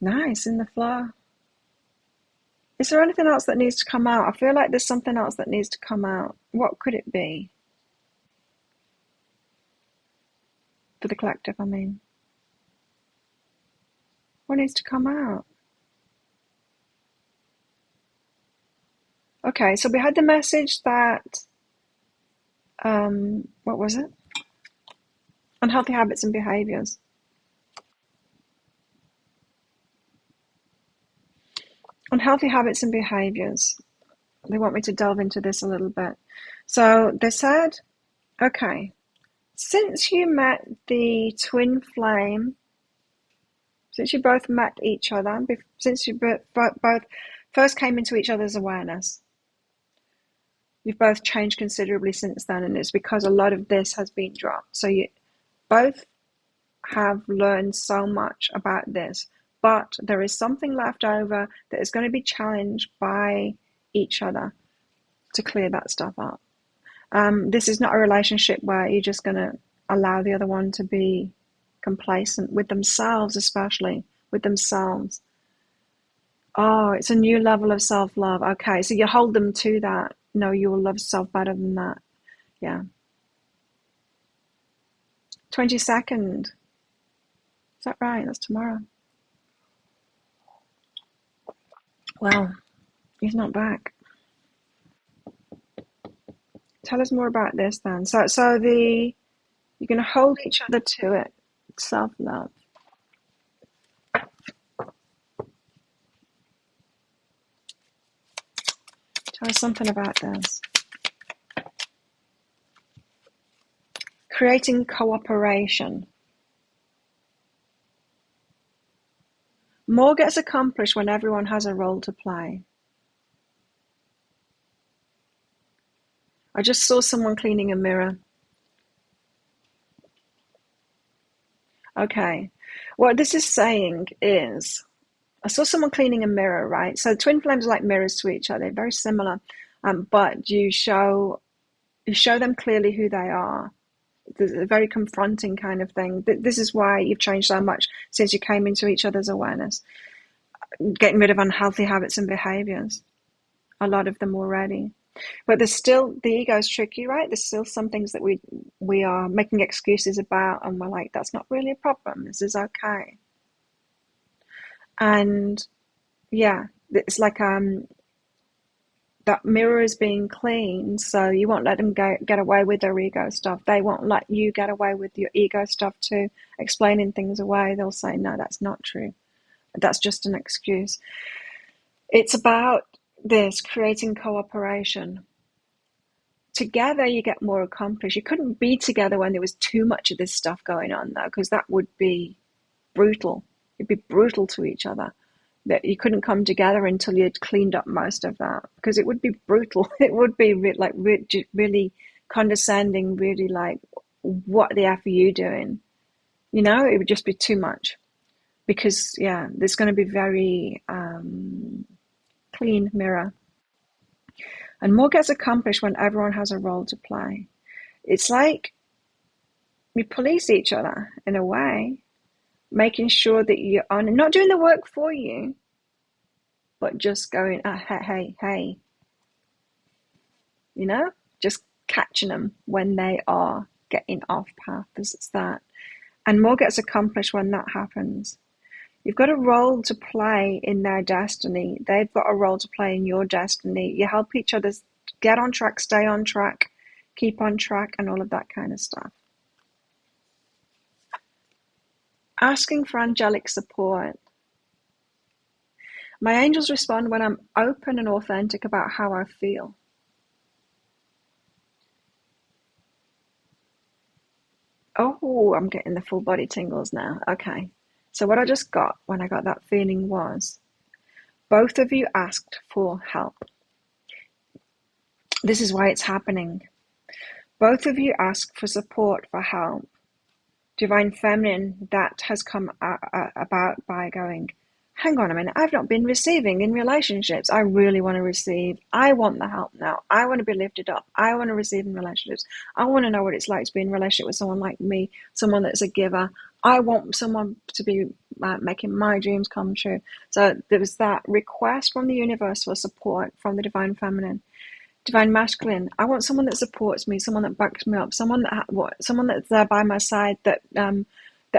Nice, in the flow. Is there anything else that needs to come out? I feel like there's something else that needs to come out. What could it be? For the collective, I mean. What needs to come out? Okay, so we had the message that, what was it? Unhealthy habits and behaviors. Unhealthy habits and behaviors. They want me to delve into this a little bit. So they said, okay, since you met the twin flame, since you both met each other, since you both first came into each other's awareness, you've both changed considerably since then, and it's because a lot of this has been dropped. So you both have learned so much about this, but there is something left over that is going to be challenged by each other to clear that stuff up. This is not a relationship where you're just going to allow the other one to be complacent with themselves, especially with themselves. Oh, it's a new level of self-love. Okay, so you hold them to that. No, you will love self better than that. Yeah. 22nd. Is that right? That's tomorrow. Well, he's not back. Tell us more about this then. So you're going to hold each other to it. Self-love. Tell us something about this. Creating cooperation. More gets accomplished when everyone has a role to play. I just saw someone cleaning a mirror. Okay. What this is saying is, I saw someone cleaning a mirror, right? So twin flames are like mirrors to each other, very similar, but you show them clearly who they are. It's a very confronting kind of thing. This is why you've changed so much since you came into each other's awareness, getting rid of unhealthy habits and behaviors, a lot of them already. But there's still, the ego's tricky, right? There's still some things that we are making excuses about, and we're like, that's not really a problem. This is okay. And yeah, it's like that mirror is being cleaned, so you won't let them get away with their ego stuff. They won't let you get away with your ego stuff too, explaining things away. They'll say, no, that's not true. That's just an excuse. It's about this, creating cooperation. Together, you get more accomplished. You couldn't be together when there was too much of this stuff going on, though, because that would be brutal. It'd be brutal to each other. That you couldn't come together until you'd cleaned up most of that, because it would be brutal. It would be really condescending, really like, what the F are you doing? You know, it would just be too much, because, yeah, there's going to be very clean mirror. And more gets accomplished when everyone has a role to play. It's like we police each other in a way, making sure that you're on, not doing the work for you, but just going, hey, you know, just catching them when they are getting off path. It's that. And more gets accomplished when that happens. You've got a role to play in their destiny. They've got a role to play in your destiny. You help each other get on track, stay on track, keep on track, and all of that kind of stuff. Asking for angelic support. My angels respond when I'm open and authentic about how I feel. Oh, I'm getting the full body tingles now. Okay. So what I just got when I got that feeling was, both of you asked for help. This is why it's happening. Both of you asked for support, for help. Divine Feminine, that has come about by going, hang on a minute, I've not been receiving in relationships. I really want to receive. I want the help now. I want to be lifted up. I want to receive in relationships. I want to know what it's like to be in a relationship with someone like me, someone that's a giver. I want someone to be making my dreams come true. So there was that request from the universe for support from the Divine Feminine. Divine Masculine, I want someone that supports me, someone that backs me up, someone that's there by my side, that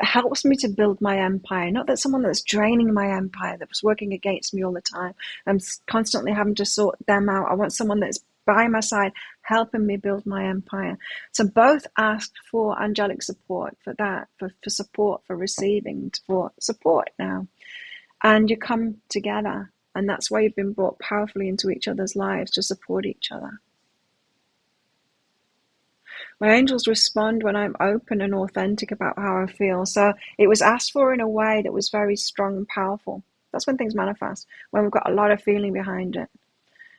helps me to build my empire. Not that someone that's draining my empire, that's working against me all the time. I'm constantly having to sort them out. I want someone that's by my side, helping me build my empire. So both asked for angelic support for that, for support, for receiving, for support now. And you come together. And that's why you've been brought powerfully into each other's lives, to support each other. My angels respond when I'm open and authentic about how I feel. So it was asked for in a way that was very strong and powerful. That's when things manifest, when we've got a lot of feeling behind it.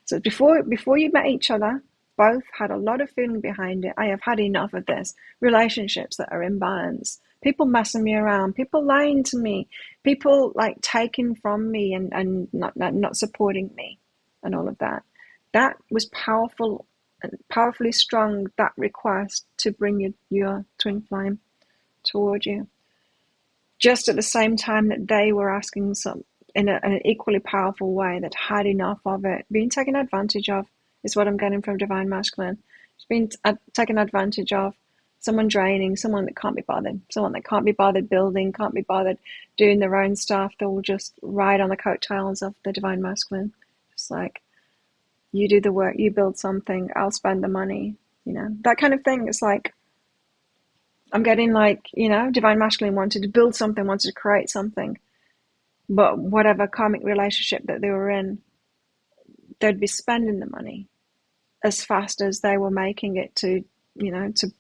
So before you met each other, both had a lot of feeling behind it. I have had enough of this. Relationships that are imbalanced. People messing me around, people lying to me, people like taking from me and not supporting me, and all of that. That was powerful and powerfully strong, that request to bring your twin flame toward you. just at the same time that they were asking some in an equally powerful way that had enough of it, being taken advantage of is what I'm getting from Divine Masculine. It's being taken advantage of, someone draining, someone that can't be bothered, someone that can't be bothered building, can't be bothered doing their own stuff. They will just ride on the coattails of the Divine Masculine. Just like, you do the work, you build something, I'll spend the money, that kind of thing. It's like, I'm getting like, Divine Masculine wanted to build something, wanted to create something, but whatever karmic relationship that they were in, they'd be spending the money as fast as they were making it to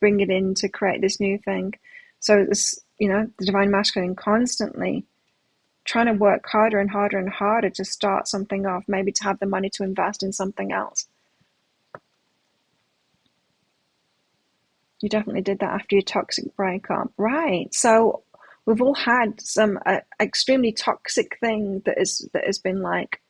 bring it in to create this new thing. So this, the Divine Masculine constantly trying to work harder and harder and harder to start something off, maybe to have the money to invest in something else. You definitely did that after your toxic breakup, right? So we've all had some extremely toxic thing that has been like,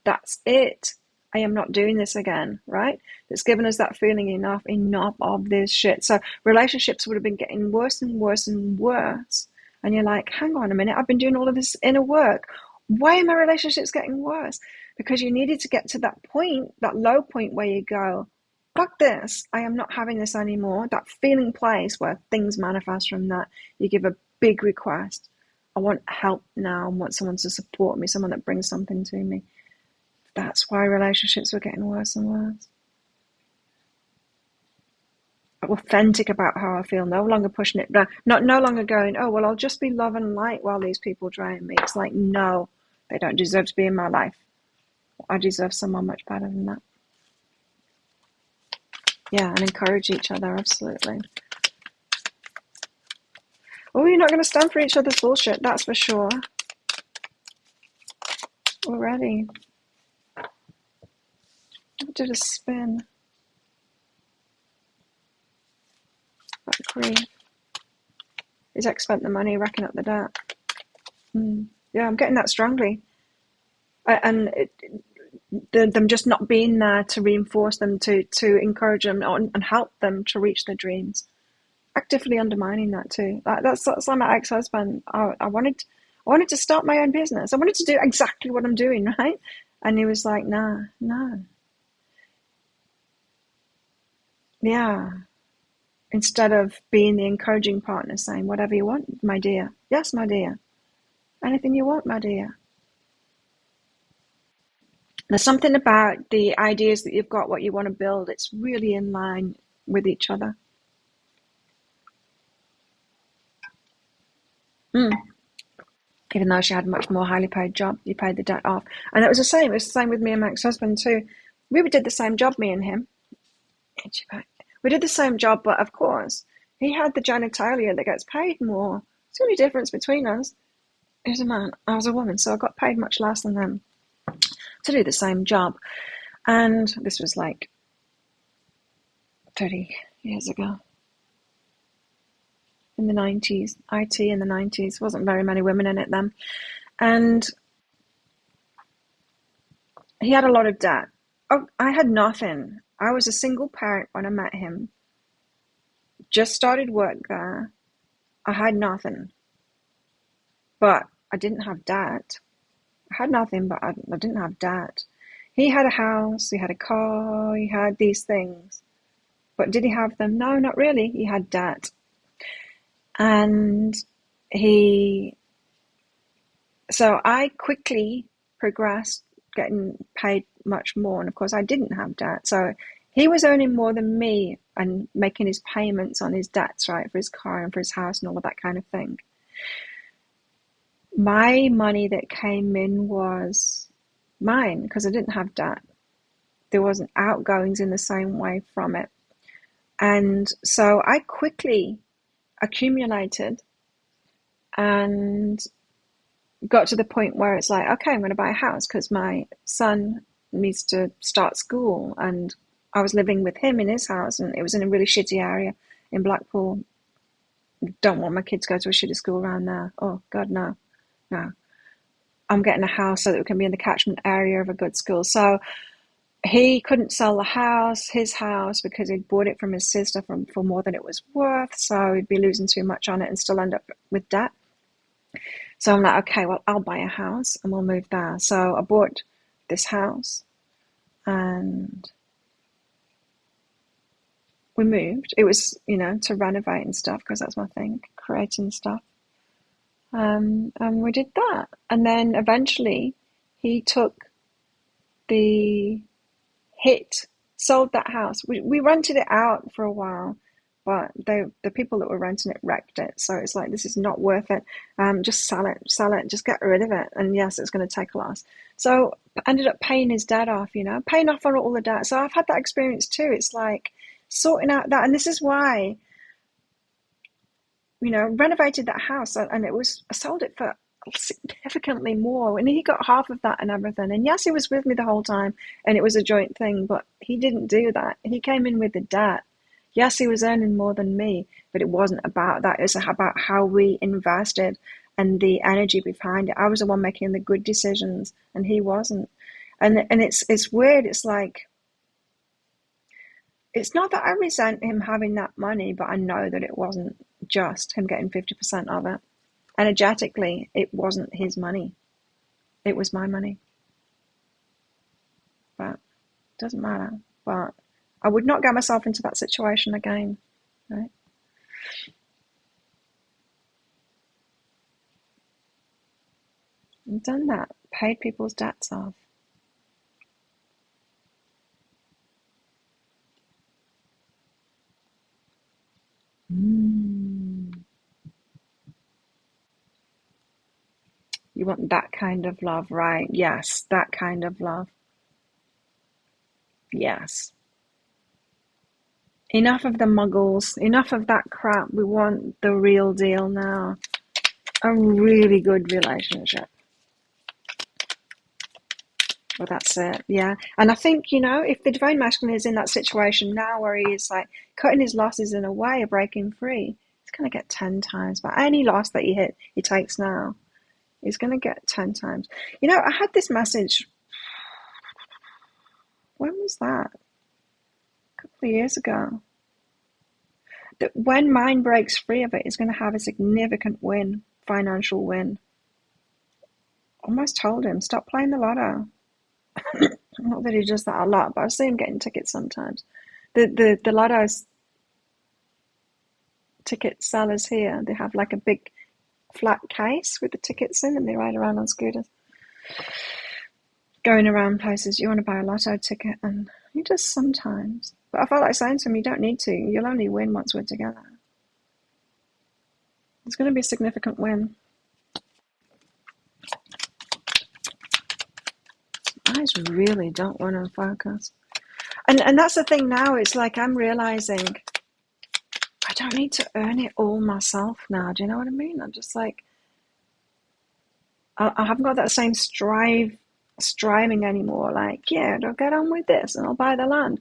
that's it. I am not doing this again, right? It's given us that feeling, enough of this shit. So relationships would have been getting worse and worse and worse. And you're like, hang on a minute, I've been doing all of this inner work. Why are my relationships getting worse? Because you needed to get to that point, that low point where you go, fuck this, I am not having this anymore. That feeling place where things manifest from that. You give a big request. I want help now. I want someone to support me, someone that brings something to me. That's why relationships were getting worse and worse. Authentic about how I feel, no longer pushing it down, no longer going, oh, well, I'll just be love and light while these people drain me. It's like, no, they don't deserve to be in my life. I deserve someone much better than that. Yeah, and encourage each other, absolutely. Oh, you're not going to stand for each other's bullshit, that's for sure. Already. I did a spin. Agree. His ex spent the money racking up the debt. Yeah, I'm getting that strongly. And them just not being there to reinforce them, to encourage them and help them to reach their dreams. Actively undermining that too. That's like my ex-husband. I wanted to start my own business. I wanted to do exactly what I'm doing, right? And he was like, nah. Yeah. Instead of being the encouraging partner, saying, whatever you want, my dear. Yes, my dear. Anything you want, my dear. There's something about the ideas that you've got, what you want to build. It's really in line with each other. Even though she had a much more highly paid job, you paid the debt off. And it was the same. It was the same with me and my ex-husband too. We did the same job, me and him. We did the same job, but of course, he had the genitalia that gets paid more. It's the only difference between us. He was a man, I was a woman, so I got paid much less than them to do the same job. And this was like 30 years ago. In the 90s, IT in the 90s, wasn't very many women in it then. And he had a lot of debt. Oh, I had nothing. I was a single parent when I met him. Just started work there. I had nothing. But I didn't have debt. I had nothing, but I didn't have debt. He had a house, he had a car, he had these things. But did he have them? No, not really. He had debt. And so I quickly progressed, getting paid much more. And of course, I didn't have debt. So he was earning more than me and making his payments on his debts, right, for his car and for his house and all of that kind of thing. My money that came in was mine because I didn't have debt. There wasn't outgoings in the same way from it. And so I quickly accumulated and got to the point where it's like, okay, I'm going to buy a house because my son needs to start school. And I was living with him in his house, and it was in a really shitty area in Blackpool. Don't want my kids to go to a shitty school around there. Oh, God, no. I'm getting a house so that we can be in the catchment area of a good school. So he couldn't sell his house, because he'd bought it from his sister for more than it was worth. So he'd be losing too much on it and still end up with debt. So I'm like, okay, well, I'll buy a house and we'll move there. So I bought this house and we moved. It was, to renovate and stuff because that's my thing, creating stuff. And we did that. And then eventually he took the hit, sold that house. We rented it out for a while, but the people that were renting it wrecked it. So it's like, this is not worth it. Just sell it, just get rid of it. And yes, it's going to take a loss. So I ended up paying his debt off, paying off on all the debt. So I've had that experience too. It's like sorting out that. And this is why, renovated that house and I sold it for significantly more. And he got half of that and everything. And yes, he was with me the whole time and it was a joint thing, but he didn't do that. He came in with the debt. Yes, he was earning more than me, but it wasn't about that. It was about how we invested and the energy behind it. I was the one making the good decisions and he wasn't. And it's weird. It's like, it's not that I resent him having that money, but I know that it wasn't just him getting 50% of it. Energetically, it wasn't his money. It was my money. But it doesn't matter. But I would not get myself into that situation again. Right? I've done that. Paid people's debts off. You want that kind of love, right? Yes, that kind of love. Yes. Enough of the muggles. Enough of that crap. We want the real deal now. A really good relationship. Well, that's it. Yeah. And I think, if the divine masculine is in that situation now where he is like cutting his losses in a way of breaking free, he's going to get 10 times. But any loss that he takes now, he's going to get 10 times. I had this message. When was that? A couple of years ago. That when mind breaks free of it, it's going to have a significant win, financial win. Almost told him, stop playing the lotto. Not that he does that a lot, but I see him getting tickets sometimes. The lotto's ticket sellers here, they have like a big flat case with the tickets in and they ride around on scooters. Going around places, you want to buy a lotto ticket, and he does sometimes. But I felt like saying to him, you don't need to. You'll only win once we're together. It's going to be a significant win. Eyes really don't want to focus. And that's the thing now. It's like I'm realizing I don't need to earn it all myself now. Do you know what I mean? I'm just like, I haven't got that same striving anymore. Like, yeah, I'll get on with this and I'll buy the land.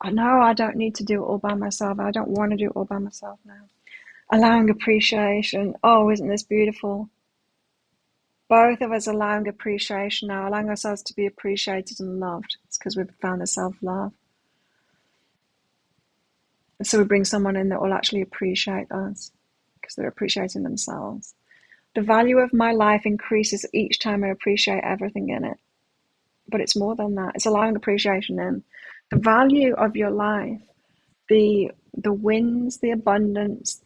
I know I don't need to do it all by myself. I don't want to do it all by myself now. Allowing appreciation. Oh, isn't this beautiful? Both of us allowing appreciation now, allowing ourselves to be appreciated and loved. It's because we've found the self-love. So we bring someone in that will actually appreciate us because they're appreciating themselves. The value of my life increases each time I appreciate everything in it. But it's more than that. It's allowing appreciation in. The value of your life, the wins, the abundance,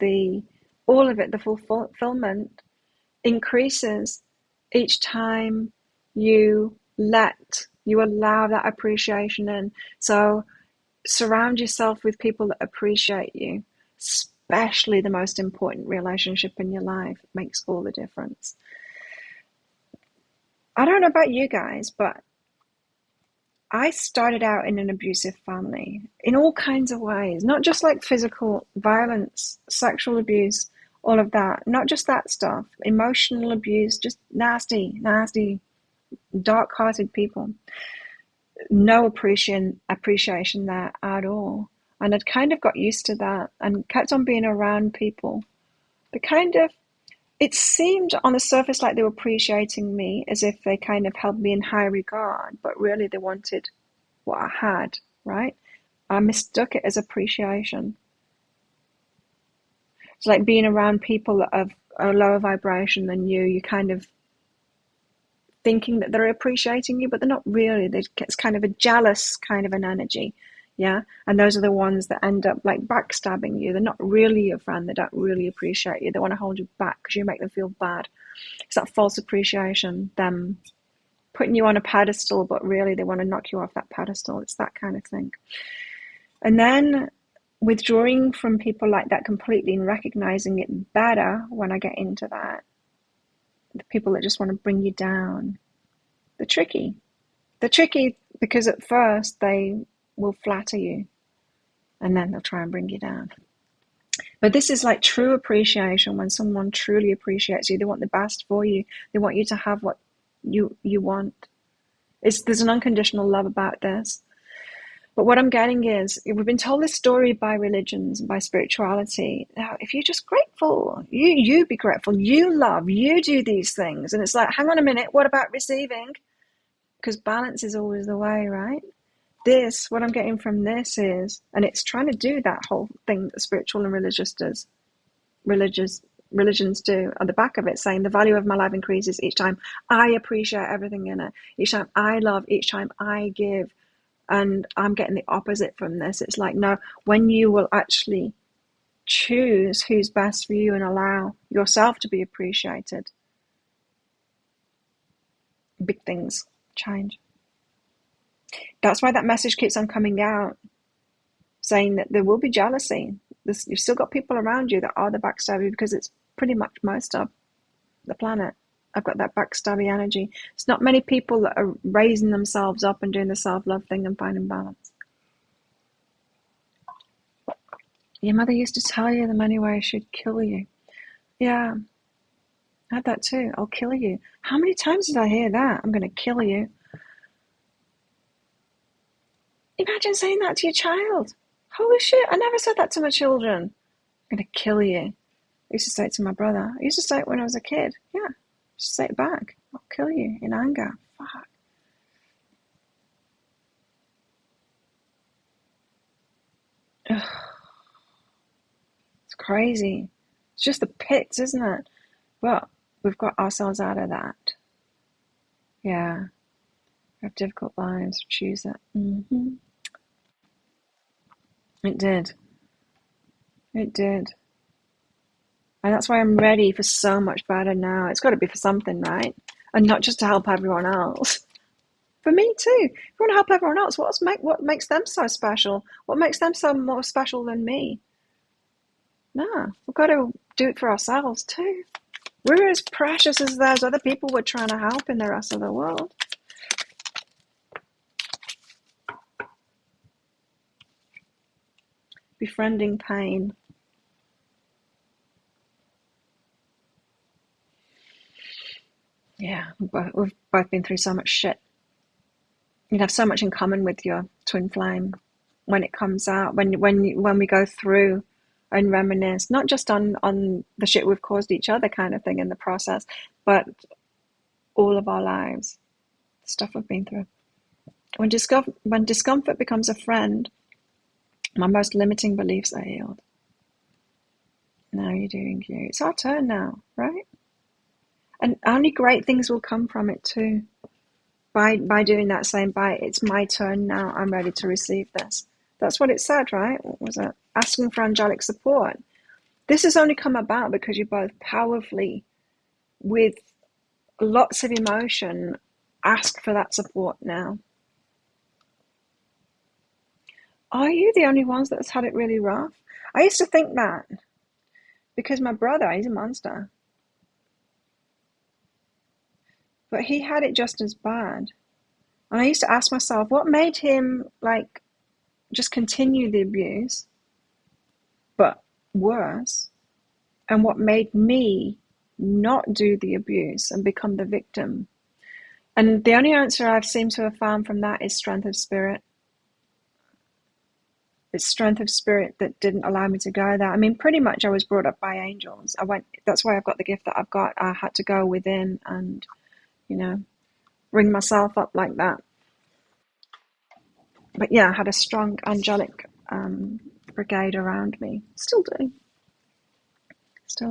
all of it, the fulfillment increases each time you allow that appreciation in. So surround yourself with people that appreciate you, especially the most important relationship in your life. It makes all the difference. I don't know about you guys, but I started out in an abusive family in all kinds of ways, not just like physical violence, sexual abuse, all of that, not just that stuff, emotional abuse, just nasty, nasty, dark-hearted people. No appreciation there at all. And I'd kind of got used to that and kept on being around people. It seemed on the surface like they were appreciating me as if they kind of held me in high regard, but really they wanted what I had, right? I mistook it as appreciation. It's like being around people that have a lower vibration than you, you kind of thinking that they're appreciating you, but they're not really. It's kind of a jealous kind of an energy. Yeah. And those are the ones that end up like backstabbing you. They're not really your friend. They don't really appreciate you. They want to hold you back because you make them feel bad. It's that false appreciation, them putting you on a pedestal, but really they want to knock you off that pedestal. It's that kind of thing. And then withdrawing from people like that completely and recognizing it better when I get into that. The people that just want to bring you down. They're tricky. They're tricky because at first they will flatter you and then they'll try and bring you down. But this is like true appreciation. When someone truly appreciates you, they want the best for you. They want you to have what you want. There's an unconditional love about this. But what I'm getting is, we've been told this story by religions and by spirituality. Now, if you're just grateful, you be grateful, you love, you do these things. And it's like, hang on a minute, what about receiving? Because balance is always the way, right? What I'm getting from this is, and it's trying to do that whole thing that spiritual and religions do at the back of it, saying the value of my life increases each time I appreciate everything in it, each time I love, each time I give. And I'm getting the opposite from this. It's like, no, when you will actually choose who's best for you and allow yourself to be appreciated, big things change. That's why that message keeps on coming out, saying that there will be jealousy. You've still got people around you that are the backstabby, because it's pretty much most of the planet. I've got that backstabby energy. It's not many people that are raising themselves up and doing the self-love thing and finding balance. Your mother used to tell you the money way she'd kill you. Yeah, I had that too. I'll kill you. How many times did I hear that? I'm going to kill you. Imagine saying that to your child. Holy shit, I never said that to my children. I'm going to kill you. I used to say it to my brother. I used to say it when I was a kid. Yeah. Just say it back. I'll kill you in anger. Fuck. Ugh. It's crazy. It's just the pits, isn't it? Well, we've got ourselves out of that. Yeah. We have difficult lives. Choose it. Mm-hmm. It did. It did. And that's why I'm ready for so much better now. It's got to be for something, right? And not just to help everyone else. For me too. If you want to help everyone else, what makes them so special? What makes them so more special than me? No, we've got to do it for ourselves too. We're as precious as those other people we're trying to help in the rest of the world. Befriending pain. Yeah, we've both been through so much shit. You'd have so much in common with your twin flame when it comes out, when we go through and reminisce, not just on the shit we've caused each other kind of thing in the process, but all of our lives, the stuff we've been through. When discomfort becomes a friend, my most limiting beliefs are healed. Now you're doing you. It's our turn now, right? And only great things will come from it too. By doing that same it's my turn now, I'm ready to receive this. That's what it said, right? What was it? Asking for angelic support. This has only come about because you both powerfully, with lots of emotion, ask for that support now. Are you the only ones that's had it really rough? I used to think that because my brother, he's a monster. But he had it just as bad. And I used to ask myself, what made him just continue the abuse, but worse? And what made me not do the abuse and become the victim? And the only answer I've seemed to have found from that is strength of spirit. It's strength of spirit that didn't allow me to go there. I mean, pretty much I was brought up by angels. That's why I've got the gift that I've got. I had to go within and, bring myself up like that. But yeah, I had a strong angelic brigade around me. Still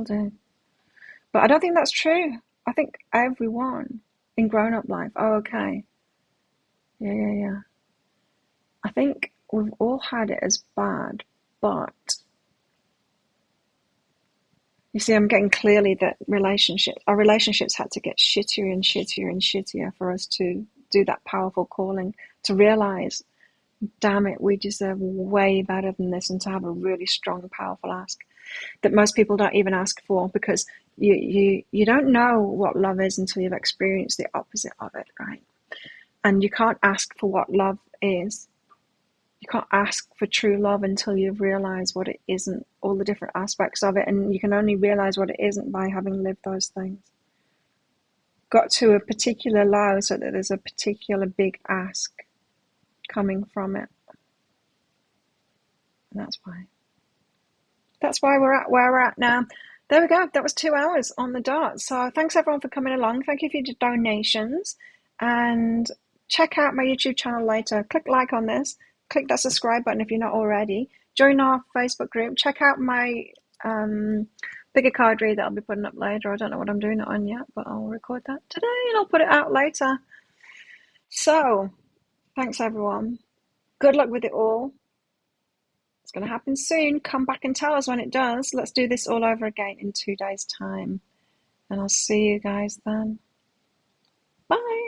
do. But I don't think that's true. I think everyone in grown-up life, oh, okay, yeah, yeah, yeah. I think we've all had it as bad, but you see, I'm getting clearly that our relationships had to get shittier and shittier and shittier for us to do that powerful calling, to realize, damn it, we deserve way better than this, and to have a really strong, powerful ask that most people don't even ask for, because you don't know what love is until you've experienced the opposite of it, right? And you can't ask for what love is. You can't ask for true love until you've realized what it isn't, all the different aspects of it, and you can only realize what it isn't by having lived those things. Got to a particular low so that there's a particular big ask coming from it. And that's why we're at where we're at now. There we go. That was 2 hours on the dot. So thanks everyone for coming along. Thank you for your donations, and check out my YouTube channel later. Click like on this. Click that subscribe button if you're not already. Join our Facebook group. Check out my bigger card read that I'll be putting up later. I don't know what I'm doing it on yet, but I'll record that today and I'll put it out later. So thanks everyone. Good luck with it all. It's going to happen soon. Come back and tell us when it does. Let's do this all over again in 2 days' time. And I'll see you guys then. Bye.